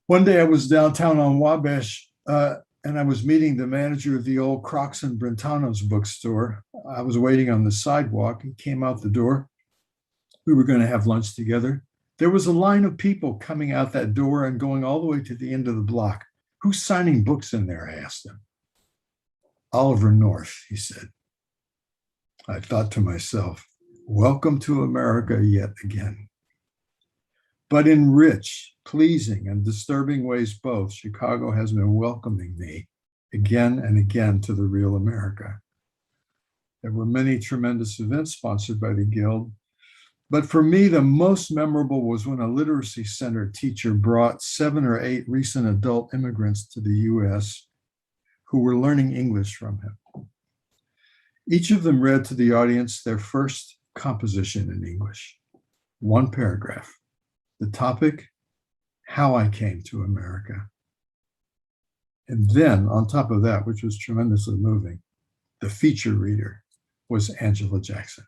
One day I was downtown on Wabash, and I was meeting the manager of the old Crocs and Brentano's bookstore. I was waiting on the sidewalk. He came out the door. We were going to have lunch together. There was a line of people coming out that door and going all the way to the end of the block. "Who's signing books in there?" I asked him. "Oliver North," he said. I thought to myself, welcome to America yet again. But in rich, pleasing, and disturbing ways both, Chicago has been welcoming me again and again to the real America. There were many tremendous events sponsored by the Guild, but for me, the most memorable was when a literacy center teacher brought 7 or 8 recent adult immigrants to the US who were learning English from him. Each of them read to the audience their first composition in English, 1 paragraph. The topic, how I came to America. And then on top of that, which was tremendously moving, the feature reader was Angela Jackson.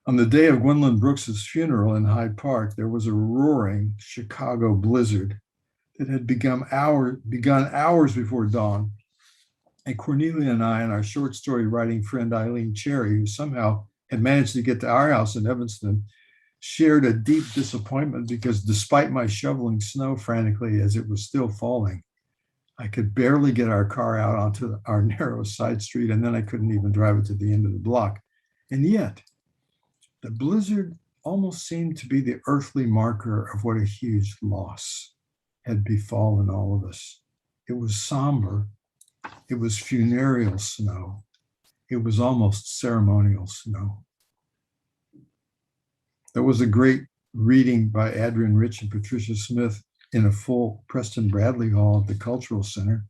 On the day of Gwendolyn Brooks's funeral in Hyde Park, there was a roaring Chicago blizzard that had begun hours before dawn. And Cornelia and I and our short story writing friend Eileen Cherry, who somehow had managed to get to our house in Evanston, shared a deep disappointment because despite my shoveling snow frantically as it was still falling, I could barely get our car out onto our narrow side street, and then I couldn't even drive it to the end of the block. And yet, the blizzard almost seemed to be the earthly marker of what a huge loss had befallen all of us. It was somber. It was funereal snow. It was almost ceremonial snow. There was a great reading by Adrian Rich and Patricia Smith in a full Preston Bradley Hall at the Cultural Center.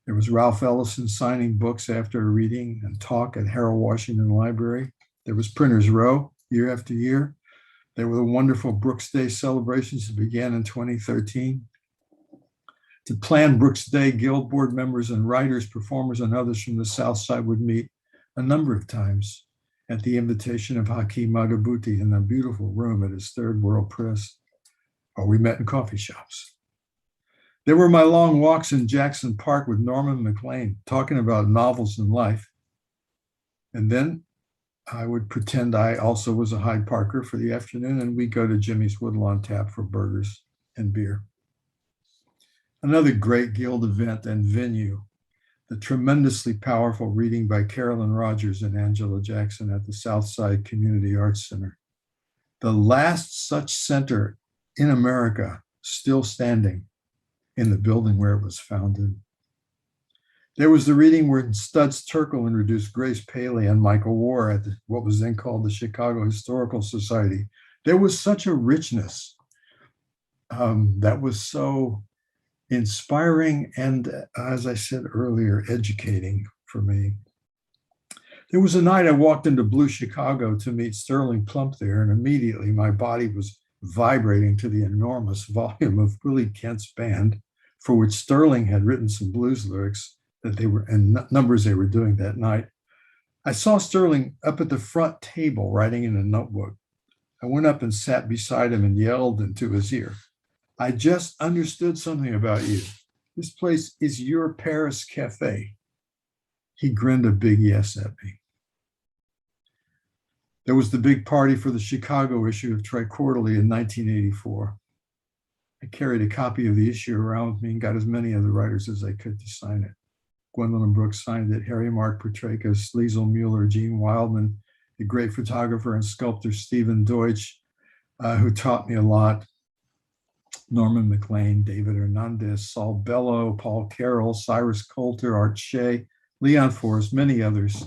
There was Ralph Ellison signing books after a reading and talk at Harold Washington Library. There was Printers Row year after year. There were the wonderful Brooks Day celebrations that began in 2013. To plan Brooks Day, Guild board members and writers, performers, and others from the South Side would meet a number of times at the invitation of Hakeem Magabuti in a beautiful room at his Third World Press, or we met in coffee shops. There were my long walks in Jackson Park with Norman MacLean, talking about novels and life. And then I would pretend I also was a Hyde Parker for the afternoon, and we'd go to Jimmy's Woodlawn Tap for burgers and beer. Another great Guild event and venue, the tremendously powerful reading by Carolyn Rogers and Angela Jackson at the Southside Community Arts Center. The last such center in America still standing in the building where it was founded. There was the reading where Studs Terkel introduced Grace Paley and Michael War at what was then called the Chicago Historical Society. There was such a richness that was so inspiring and, as I said earlier, educating for me. There was a night I walked into Blue Chicago to meet Sterling Plump there, and immediately my body was vibrating to the enormous volume of Willie Kent's band, for which Sterling had written some blues lyrics that they were, and numbers they were doing that night. I saw Sterling up at the front table writing in a notebook. I went up and sat beside him and yelled into his ear, "I just understood something about you. This place is your Paris cafe." He grinned a big yes at me. There was the big party for the Chicago issue of Triquarterly in 1984. I carried a copy of the issue around with me and got as many of the writers as I could to sign it. Gwendolyn Brooks signed it, Harry Mark Petrakis, Liesl Mueller, Gene Wildman, the great photographer and sculptor Stephen Deutsch, who taught me a lot, Norman MacLean, David Hernandez, Saul Bellow, Paul Carroll, Cyrus Coulter, Art Shea, Leon Forrest, many others.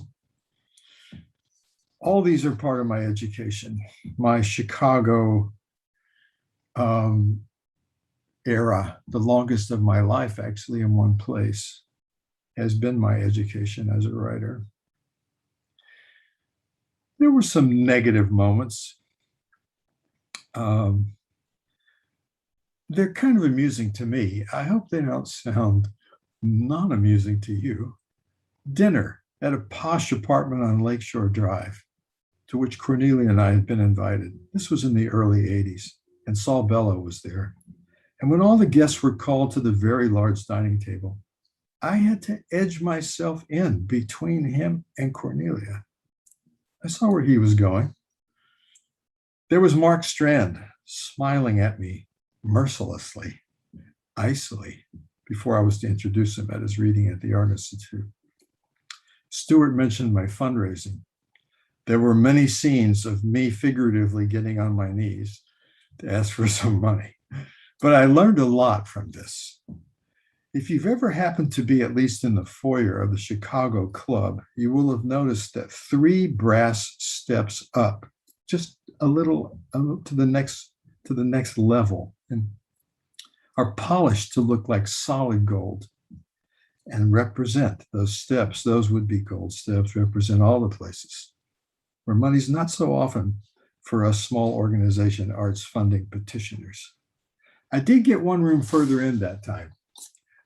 All these are part of my education. My Chicago era, the longest of my life actually in one place, has been my education as a writer. There were some negative moments. They're kind of amusing to me. I hope they don't sound non-amusing to you. Dinner at a posh apartment on Lakeshore Drive, to which Cornelia and I had been invited. This was in the early 80s, and Saul Bellow was there. And when all the guests were called to the very large dining table, I had to edge myself in between him and Cornelia. I saw where he was going. There was Mark Strand smiling at me mercilessly, icily, before I was to introduce him at his reading at the Art Institute. Stewart mentioned my fundraising. There were many scenes of me figuratively getting on my knees to ask for some money, but I learned a lot from this. If you've ever happened to be at least in the foyer of the Chicago Club, you will have noticed that 3 brass steps up, just a little to the next level, and are polished to look like solid gold and represent those steps. Those would-be gold steps represent all the places where money's not so often for us small organization arts funding petitioners. I did get one room further in that time.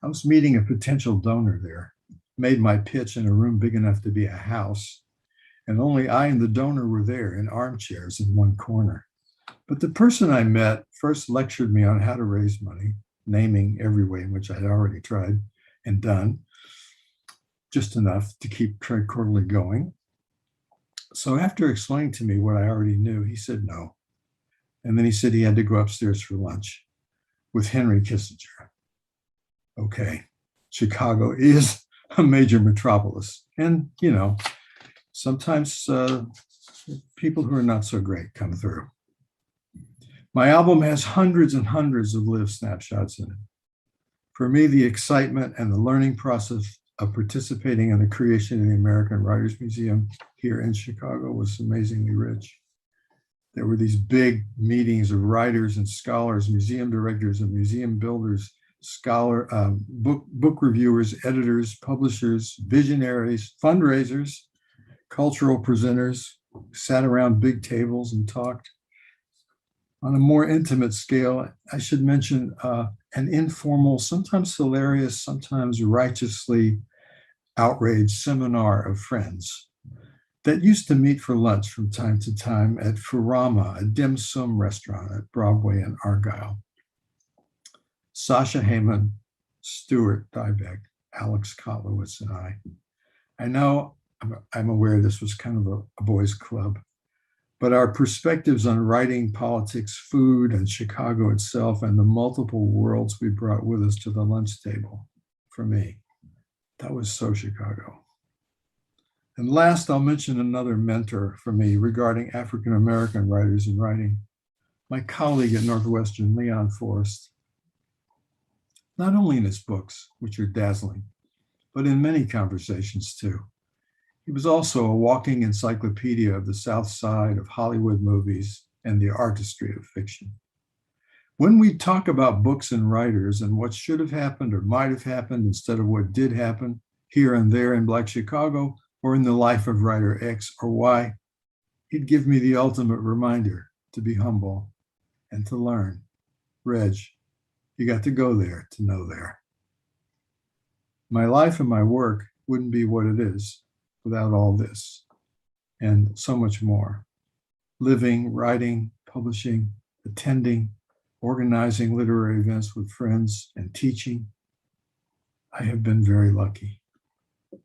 I was meeting a potential donor there, made my pitch in a room big enough to be a house, and only I and the donor were there in armchairs in one corner. But the person I met first lectured me on how to raise money, naming every way in which I'd already tried and done, just enough to keep Trade Quarterly going. So after explaining to me what I already knew, he said no. And then he said he had to go upstairs for lunch with Henry Kissinger. Okay, Chicago is a major metropolis. And, you know, sometimes people who are not so great come through. My album has hundreds and hundreds of live snapshots in it. For me, the excitement and the learning process of participating in the creation of the American Writers Museum here in Chicago was amazingly rich. There were these big meetings of writers and scholars, museum directors and museum builders, book reviewers, editors, publishers, visionaries, fundraisers, cultural presenters, sat around big tables and talked. On a more intimate scale, I should mention an informal, sometimes hilarious, sometimes righteously outraged seminar of friends that used to meet for lunch from time to time at Furama, a dim sum restaurant at Broadway and Argyle. Sasha Heyman, Stewart Deibeck, Alex Kotlowitz, and I know I'm aware this was kind of a boys' club, but our perspectives on writing, politics, food, and Chicago itself, and the multiple worlds we brought with us to the lunch table, for me, that was so Chicago. And last, I'll mention another mentor for me regarding African-American writers and writing, my colleague at Northwestern, Leon Forrest. Not only in his books, which are dazzling, but in many conversations too. He was also a walking encyclopedia of the South Side, of Hollywood movies, and the artistry of fiction. When we talk about books and writers and what should have happened or might have happened instead of what did happen here and there in Black Chicago or in the life of writer X or Y, he'd give me the ultimate reminder to be humble and to learn. Reg, you got to go there to know there. My life and my work wouldn't be what it is without all this and so much more. Living, writing, publishing, attending, organizing literary events with friends, and teaching. I have been very lucky.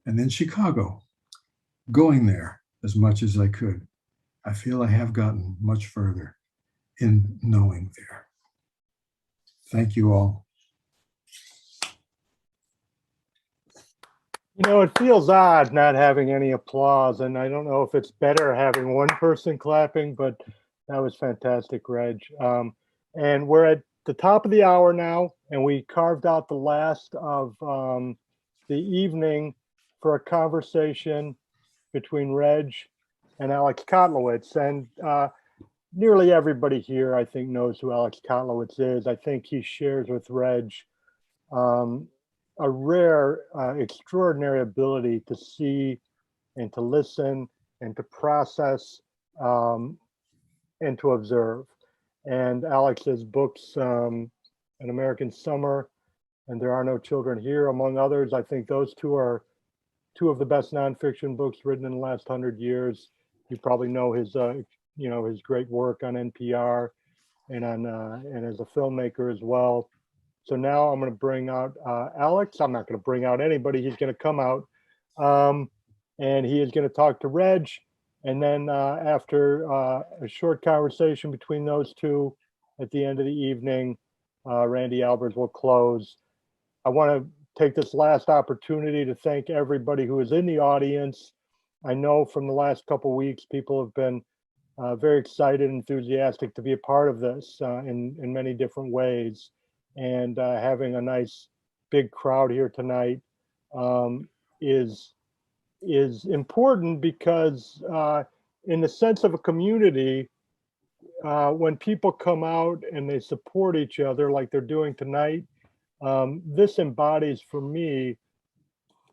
And then Chicago, going there as much as I could. I feel I have gotten much further in knowing there. Thank you all. You know, it feels odd not having any applause, and I don't know if it's better having one person clapping, but that was fantastic, Reg. And we're at the top of the hour now, and we carved out the last of the evening for a conversation between Reg and Alex Kotlowitz. And nearly everybody here, I think, knows who Alex Kotlowitz is. I think he shares with Reg a rare, extraordinary ability to see and to listen and to process and to observe. And Alex's books, An American Summer and There Are No Children Here, among others, I think those two are two of the best nonfiction books written in the last 100 years. You probably know his, his great work on NPR and and as a filmmaker as well. So now I'm going to bring out Alex. I'm not going to bring out anybody. He's going to come out and he is going to talk to Reg. And then after a short conversation between those two at the end of the evening, Randy Albers will close. I want to take this last opportunity to thank everybody who is in the audience. I know from the last couple of weeks, people have been very excited, enthusiastic to be a part of this in many different ways. And having a nice big crowd here tonight is important because in the sense of a community, when people come out and they support each other like they're doing tonight, this embodies for me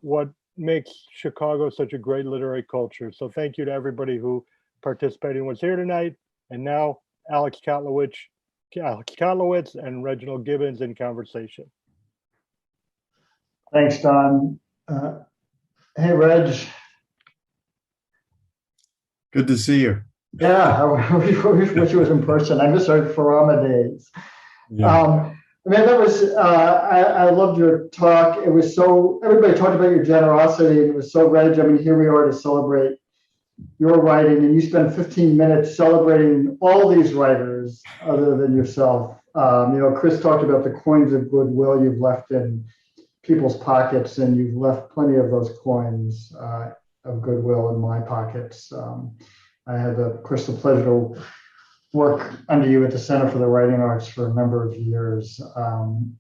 what makes Chicago such a great literary culture. So thank you to everybody who participated and was here tonight. And now Alex Kotlowitz and Reginald Gibbons in conversation. Thanks, Don. Hey, Reg. Good to see you. Yeah, I wish it was in person. I miss our Farama days. Man, that was, I loved your talk. It was so, everybody talked about your generosity, and it was so rich. I mean, here we are to celebrate your writing, and you spend 15 minutes celebrating all these writers other than yourself. Chris talked about the coins of goodwill you've left in people's pockets, and you've left plenty of those coins of goodwill in my pockets. I had, of course, the pleasure to work under you at the Center for the Writing Arts for a number of years.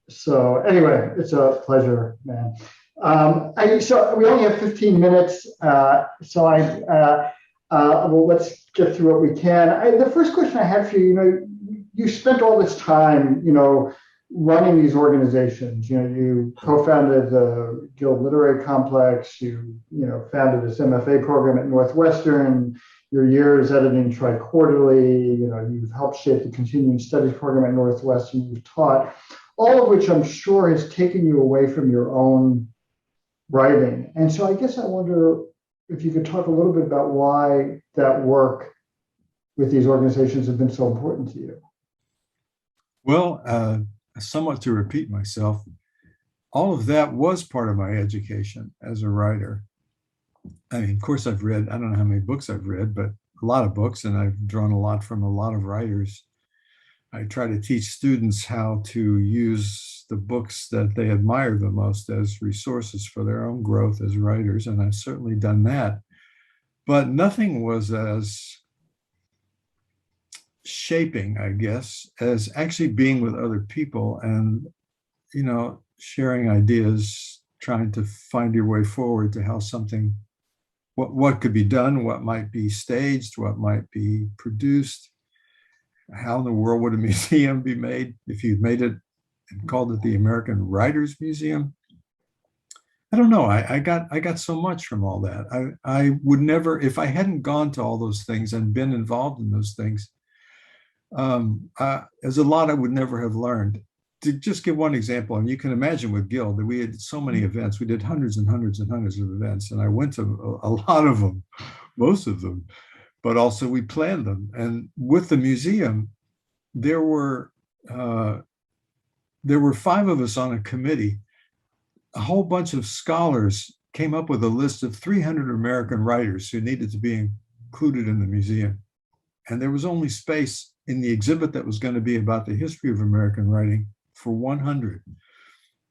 So anyway, it's a pleasure, man. So we only have 15 minutes, well, let's get through what we can. The first question I had for you, you spent all this time, running these organizations. You co-founded the Guild Literary Complex. You founded this MFA program at Northwestern. Your years editing Tri-Quarterly. You've helped shape the continuing studies program at Northwestern. You've taught, all of which I'm sure has taken you away from your own writing. And so I guess I wonder if you could talk a little bit about why that work with these organizations has been so important to you. Well, somewhat to repeat myself, all of that was part of my education as a writer. I mean, of course, I've read, I don't know how many books I've read, but a lot of books, and I've drawn a lot from a lot of writers. I try to teach students how to use the books that they admire the most as resources for their own growth as writers, and I've certainly done that. But nothing was as shaping, I guess, as actually being with other people and, sharing ideas, trying to find your way forward to how something, what could be done, what might be staged, what might be produced. How in the world would a museum be made if you'd made it and called it the American Writers Museum? I don't know. I got so much from all that. I would never, if I hadn't gone to all those things and been involved in those things, there's a lot I would never have learned. To just give one example, and you can imagine with Guild that we had so many events. We did hundreds and hundreds and hundreds of events, and I went to a lot of them, most of them, but also we planned them. And with the museum, there were 5 of us on a committee. A whole bunch of scholars came up with a list of 300 American writers who needed to be included in the museum. And there was only space in the exhibit that was going to be about the history of American writing for 100.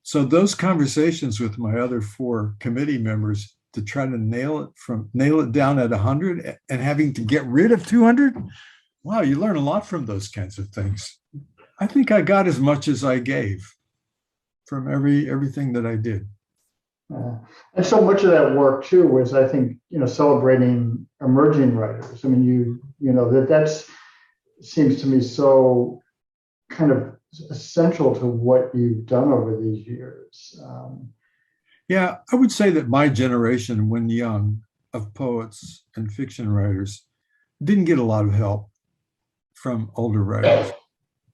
So those conversations with my other 4 committee members to try to nail it down at 100 and having to get rid of 200. Wow, you learn a lot from those kinds of things. I think I got as much as I gave from everything that I did. And so much of that work too was, I think, celebrating emerging writers. I mean, that seems to me so kind of essential to what you've done over these years. Yeah, I would say that my generation, when young, of poets and fiction writers, didn't get a lot of help from older writers,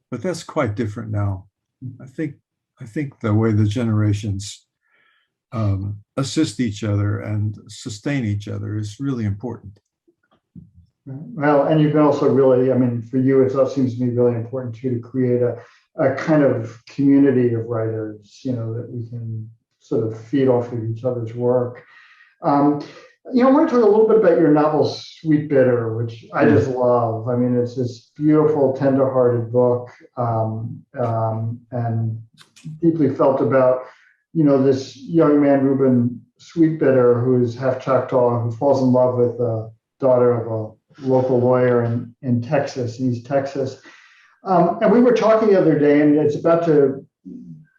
but that's quite different now. I think the way the generations assist each other and sustain each other is really important. Well, and you've also really, I mean, for you, it seems to me really important too to create a kind of community of writers, that we can sort of feed off of each other's work. I want to talk a little bit about your novel, Sweet Bitter, which I just love. I mean, it's this beautiful, tender-hearted book, and deeply felt about, this young man, Reuben Sweetbitter, who is half Choctaw, who falls in love with the daughter of a local lawyer in Texas, East Texas. And we were talking the other day, and it's about to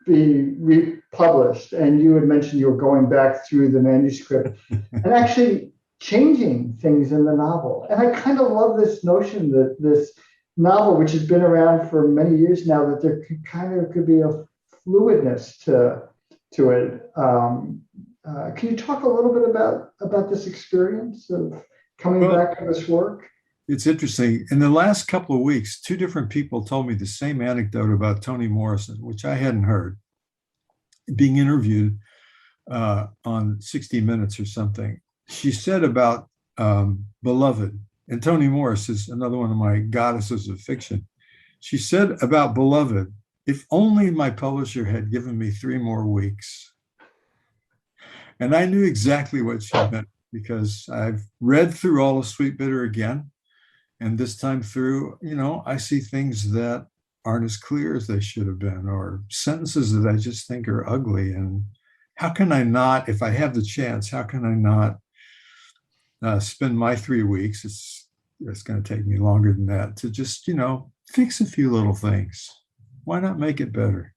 be republished, and you had mentioned you were going back through the manuscript and actually changing things in the novel. And I kind of love this notion that this novel, which has been around for many years now, that there could be a fluidness to it. Can you talk a little bit about this experience of coming back to this work? It's interesting. In the last couple of weeks, 2 different people told me the same anecdote about Toni Morrison, which I hadn't heard, being interviewed on 60 Minutes or something. She said about Beloved and Toni Morris is another one of my goddesses of fiction. She said about Beloved, if only my publisher had given me 3 more weeks. And I knew exactly what she meant, because I've read through all of Sweet Bitter again. And this time through, I see things that aren't as clear as they should have been, or sentences that I just think are ugly. And how can I not, if I have the chance, how can I not spend my 3 weeks? It's going to take me longer than that to just, fix a few little things. Why not make it better?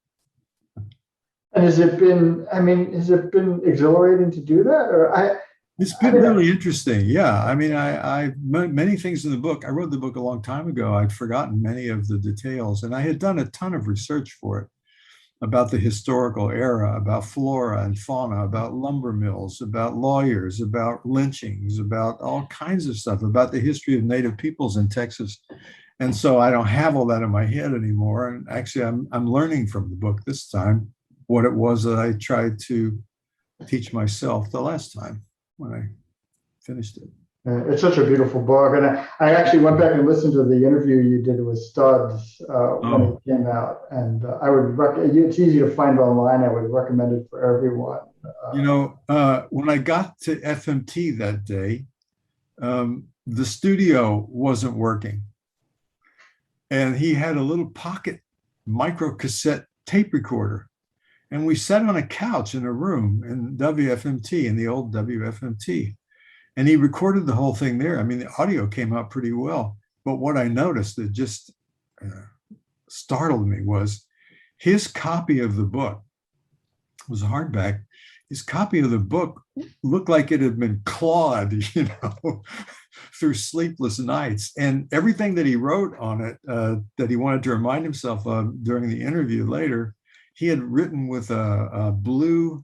And has it been exhilarating to do that? It's been really interesting. Yeah. I mean, I many things in the book. I wrote the book a long time ago. I'd forgotten many of the details, and I had done a ton of research for it about the historical era, about flora and fauna, about lumber mills, about lawyers, about lynchings, about all kinds of stuff, about the history of Native peoples in Texas. And so I don't have all that in my head anymore. And actually, I'm learning from the book this time what it was that I tried to teach myself the last time when I finished it. It's such a beautiful book. And I actually went back and listened to the interview you did with Studs when it came out. And I would it's easy to find online. I would recommend it for everyone. When I got to FMT that day, the studio wasn't working. And he had a little pocket micro cassette tape recorder. And we sat on a couch in a room in WFMT, in the old WFMT. And he recorded the whole thing there. I mean, the audio came out pretty well. But what I noticed that just startled me was his copy of the book was a hardback. His copy of the book looked like it had been clawed, through sleepless nights. And everything that he wrote on it that he wanted to remind himself of during the interview later, he had written with a blue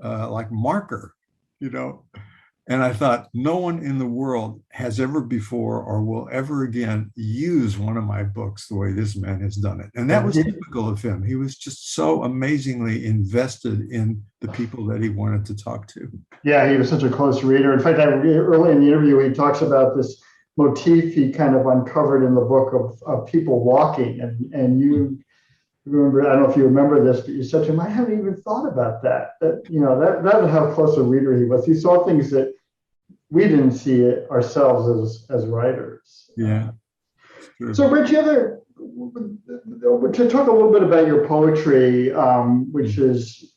like marker, And I thought, no one in the world has ever before or will ever again use one of my books the way this man has done it. And that was typical of him. He was just so amazingly invested in the people that he wanted to talk to. Yeah, he was such a close reader. In fact, early in the interview, he talks about this motif he kind of uncovered in the book of people walking. And you remember, I don't know if you remember this, but you said to him, I haven't even thought about that. That's how close a reader he was. He saw things that we didn't see it ourselves as writers. Yeah. So, Rich, to talk a little bit about your poetry, which is,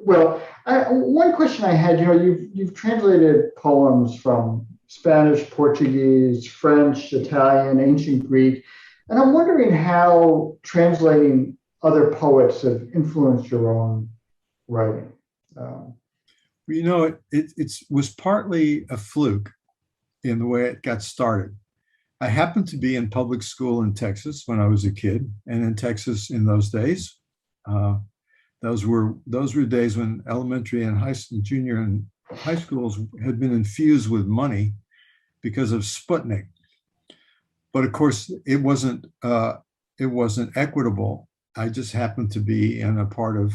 one question I had, you've translated poems from Spanish, Portuguese, French, Italian, ancient Greek, and I'm wondering how translating other poets have influenced your own writing. It was partly a fluke in the way it got started. I happened to be in public school in Texas when I was a kid, and in Texas in those days, those were days when elementary and junior and high schools had been infused with money because of Sputnik. But of course, it wasn't equitable. I just happened to be in a part of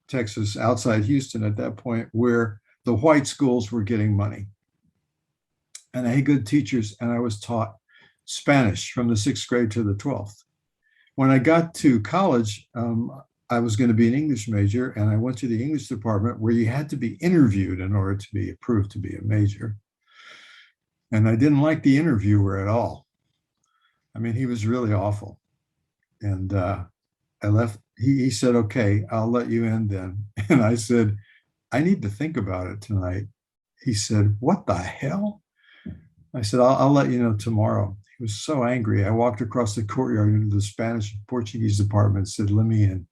Texas outside Houston at that point where the white schools were getting money. And I had good teachers, and I was taught Spanish from the 6th grade to the 12th. When I got to college, I was going to be an English major, and I went to the English department where you had to be interviewed in order to be approved to be a major. And I didn't like the interviewer at all. I mean, he was really awful. And I left. He said, okay, I'll let you in then. And I said, I need to think about it tonight. He said, what the hell? I said, I'll let you know tomorrow. He was so angry. I walked across the courtyard into the Spanish and Portuguese department and said, let me in.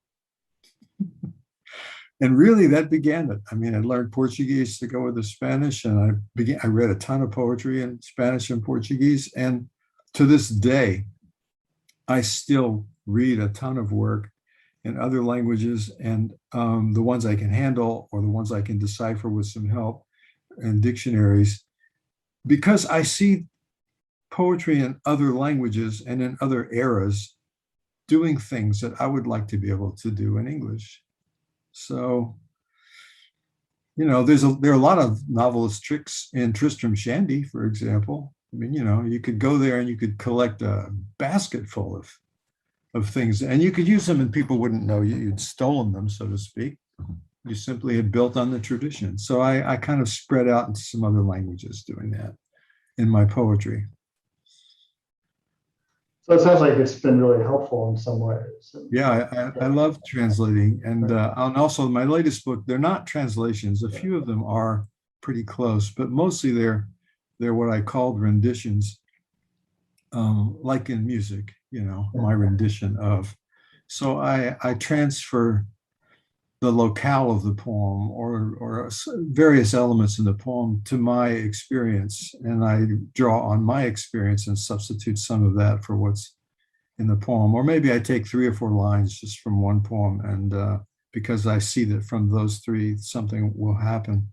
And really that began it. I mean, I learned Portuguese to go with the Spanish, and I read a ton of poetry in Spanish and Portuguese. And to this day, I still read a ton of work in other languages, and the ones I can handle or the ones I can decipher with some help and dictionaries, because I see poetry in other languages and in other eras doing things that I would like to be able to do in English. So, there are a lot of novelist tricks in Tristram Shandy, for example. I mean, you could go there and you could collect a basket full of things, and you could use them and people wouldn't know you'd stolen them, so to speak. You simply had built on the tradition. So I kind of spread out into some other languages doing that in my poetry. So it sounds like it's been really helpful in some ways. Yeah, I love translating. And also my latest book, they're not translations. A few of them are pretty close, but mostly they're what I called renditions, like in music, my rendition of. So I transfer the locale of the poem or various elements in the poem to my experience, and I draw on my experience and substitute some of that for what's in the poem. Or maybe I take 3 or 4 lines just from one poem, and because I see that from those 3 something will happen.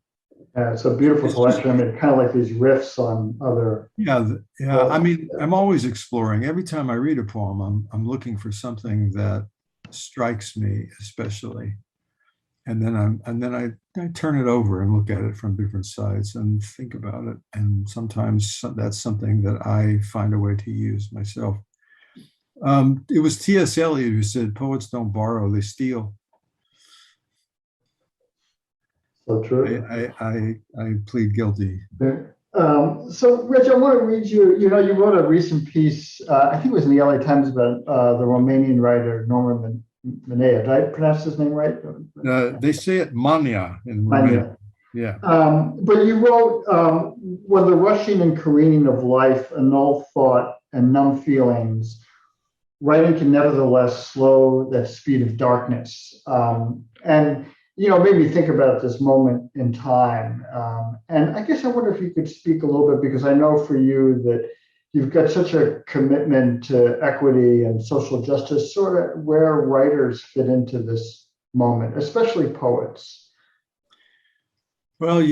Yeah, it's a beautiful collection. I mean, kind of like these riffs on other. Yeah. I mean, I'm always exploring. Every time I read a poem, I'm looking for something that strikes me especially. And then I turn it over and look at it from different sides and think about it. And sometimes that's something that I find a way to use myself. It was T.S. Eliot who said, "Poets don't borrow, they steal." So true. I plead guilty. So, Rich, I want to read you. You wrote a recent piece. I think it was in the LA Times about the Romanian writer Norman Manea. Did I pronounce his name right? They say it Mania in Romania. Yeah. But you wrote, when the rushing and careening of life annul thought and numb feelings, writing can nevertheless slow the speed of darkness. And made me think about this moment in time. And I guess I wonder if you could speak a little bit, because I know for you that you've got such a commitment to equity and social justice, sort of where writers fit into this moment, especially poets. Well,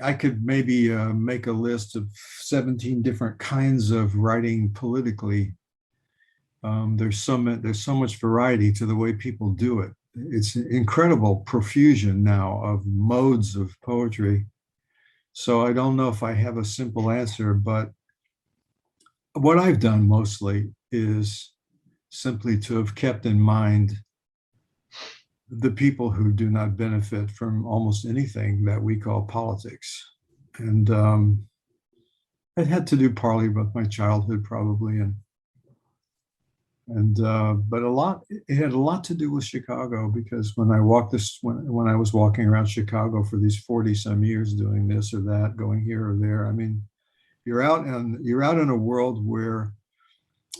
I could maybe make a list of 17 different kinds of writing politically. There's so much variety to the way people do it. It's an incredible profusion now of modes of poetry. So I don't know if I have a simple answer, but what I've done mostly is simply to have kept in mind the people who do not benefit from almost anything that we call politics. And it had to do partly with my childhood, probably, but it had a lot to do with Chicago, because when I was walking around Chicago for these 40 some years doing this or that, going here or there, I mean, you're out in a world where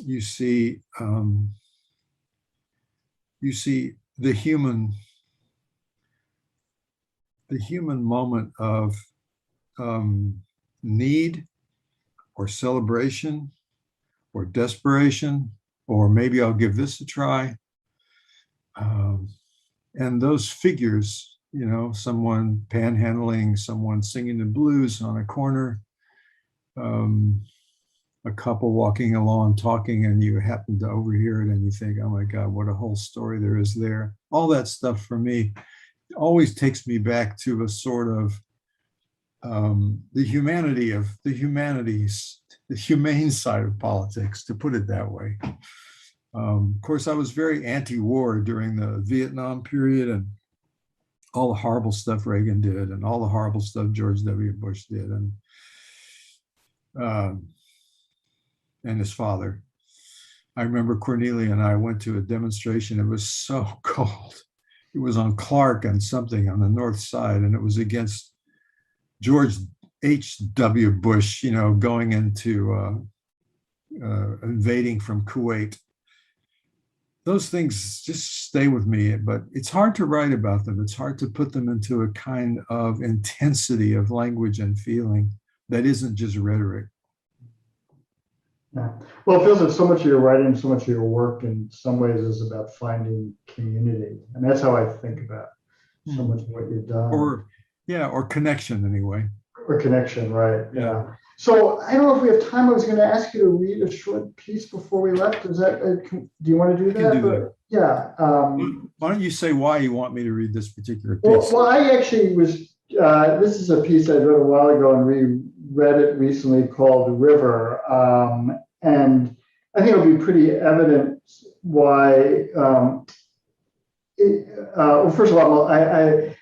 you see the human moment of need or celebration or desperation, or maybe I'll give this a try. And those figures, someone panhandling, someone singing the blues on a corner, a couple walking along talking, and you happen to overhear it and you think, oh my God, what a whole story there is there. All that stuff for me always takes me back to a sort of the humane side of politics, to put it that way. Of course, I was very anti-war during the Vietnam period, and all the horrible stuff Reagan did and all the horrible stuff George W. Bush did, and his father. I remember Cornelia and I went to a demonstration. It was so cold. It was on Clark and something on the north side, and it was against George H.W. Bush, going into invading from Kuwait. Those things just stay with me, but it's hard to write about them. It's hard to put them into a kind of intensity of language and feeling that isn't just rhetoric. Yeah. Well, it feels like so much of your writing, so much of your work in some ways is about finding community. And that's how I think about so much of what you've done. Or connection anyway. Or connection, right. Yeah. So I don't know if we have time. I was going to ask you to read a short piece before we left. Is that, do you want to do that? Yeah. Why don't you say why you want me to read this particular piece? Well, I actually was, this is a piece I read a while ago and read it recently called River. And I think it'll be pretty evident why. Well, first of all, I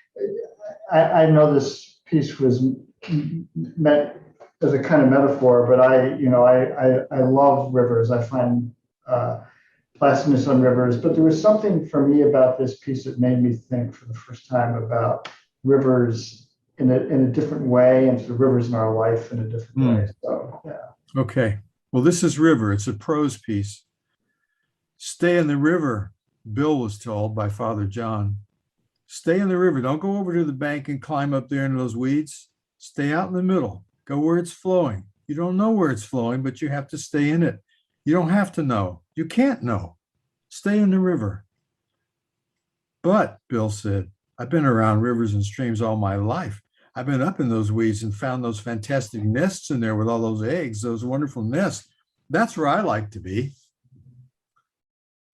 know this piece was meant as a kind of metaphor, but I love rivers. I find placidness on rivers. But there was something for me about this piece that made me think for the first time about rivers in a different way, and the rivers in our life in a different way. So yeah. Okay. Well, this is River. It's a prose piece. Stay in the river, Bill was told by Father John. Stay in the river. Don't go over to the bank and climb up there into those weeds. Stay out in the middle. Go where it's flowing. You don't know where it's flowing, but you have to stay in it. You don't have to know. You can't know. Stay in the river. But, Bill said, I've been around rivers and streams all my life. I've been up in those weeds and found those fantastic nests in there with all those eggs, those wonderful nests. That's where I like to be.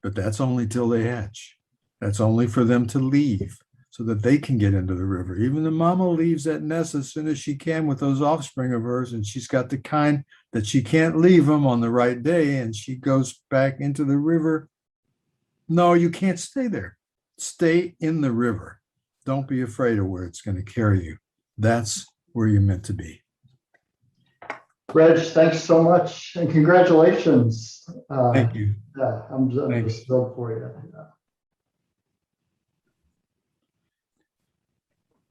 But that's only till they hatch. That's only for them to leave so that they can get into the river. Even the mama leaves that nest as soon as she can with those offspring of hers, and she's got the kind that she can't leave them on the right day, and she goes back into the river. No, you can't stay there. Stay in the river. Don't be afraid of where it's going to carry you. That's where you're meant to be. Reg, thanks so much, and congratulations. Thank you. Yeah, I'm just thrilled for you. Yeah.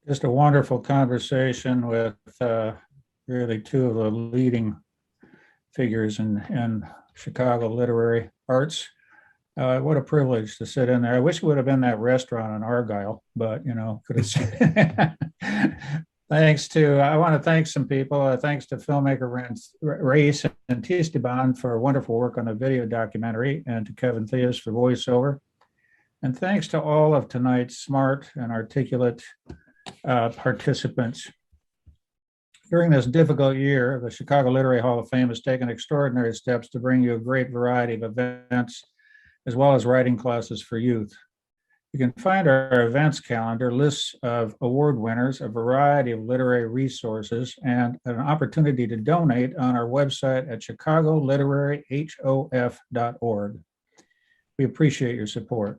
Just a wonderful conversation with really two of the leading figures in Chicago literary arts. What a privilege to sit in there. I wish it would have been that restaurant in Argyle, but could have. I want to thank some people. Thanks to filmmaker Race and Esteban for wonderful work on the video documentary, and to Kevin Theus for voiceover. And thanks to all of tonight's smart and articulate participants. During this difficult year, the Chicago Literary Hall of Fame has taken extraordinary steps to bring you a great variety of events, as well as writing classes for youth. You can find our events calendar, lists of award winners, a variety of literary resources, and an opportunity to donate on our website at chicagoliteraryhof.org. We appreciate your support.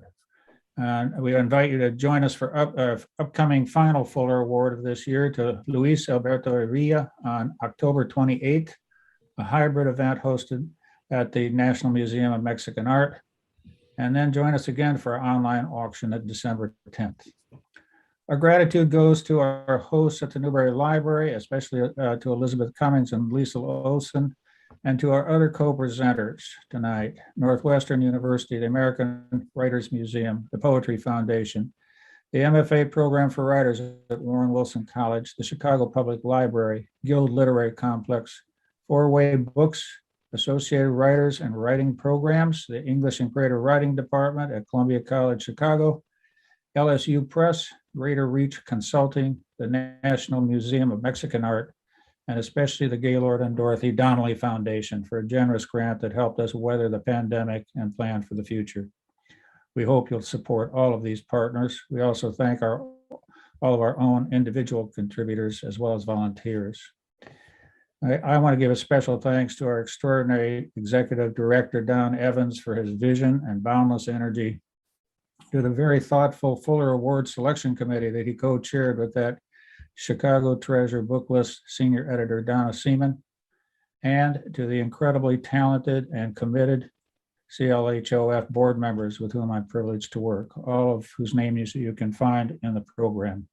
And we invite you to join us for upcoming final Fuller Award of this year to Luis Alberto Revilla on October 28th, a hybrid event hosted at the National Museum of Mexican Art. And then join us again for our online auction at December 10th. Our gratitude goes to our hosts at the Newberry Library, especially to Elizabeth Cummings and Lisa Olson, and to our other co-presenters tonight, Northwestern University, the American Writers Museum, the Poetry Foundation, the MFA Program for Writers at Warren Wilson College, the Chicago Public Library, Guild Literary Complex, Four Way Books, Associated Writers and Writing Programs, the English and Creative Writing Department at Columbia College Chicago, LSU Press, Greater Reach Consulting, the National Museum of Mexican Art, and especially the Gaylord and Dorothy Donnelley Foundation for a generous grant that helped us weather the pandemic and plan for the future. We hope you'll support all of these partners. We also thank all of our own individual contributors as well as volunteers. I want to give a special thanks to our extraordinary executive director, Don Evans, for his vision and boundless energy, to the very thoughtful Fuller Award Selection Committee that he co-chaired with that Chicago Treasure book list senior editor, Donna Seaman, and to the incredibly talented and committed CLHOF board members with whom I'm privileged to work, all of whose names you can find in the program.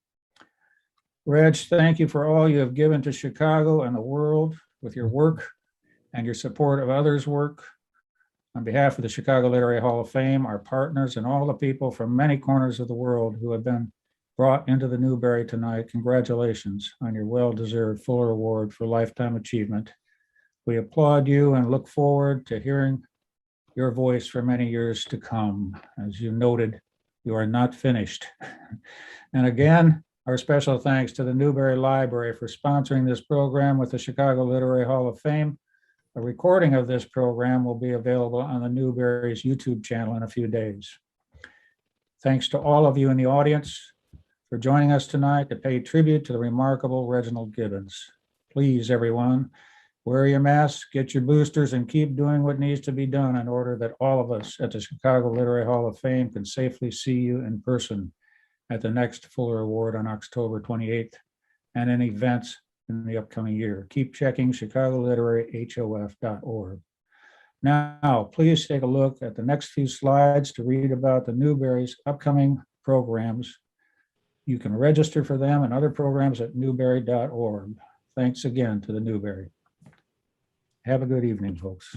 Reg, thank you for all you have given to Chicago and the world with your work and your support of others' work. On behalf of the Chicago Literary Hall of Fame, our partners, and all the people from many corners of the world who have been brought into the Newberry tonight, congratulations on your well-deserved Fuller Award for Lifetime Achievement. We applaud you and look forward to hearing your voice for many years to come. As you noted, you are not finished. And again, our special thanks to the Newberry Library for sponsoring this program with the Chicago Literary Hall of Fame. A recording of this program will be available on the Newberry's YouTube channel in a few days. Thanks to all of you in the audience for joining us tonight to pay tribute to the remarkable Reginald Gibbons. Please, everyone, wear your masks, get your boosters, and keep doing what needs to be done in order that all of us at the Chicago Literary Hall of Fame can safely see you in person at the next Fuller Award on October 28th and in events in the upcoming year. Keep checking chicagoliteraryhof.org. Now, please take a look at the next few slides to read about the Newberry's upcoming programs. You can register for them and other programs at newberry.org. Thanks again to the Newberry. Have a good evening, folks.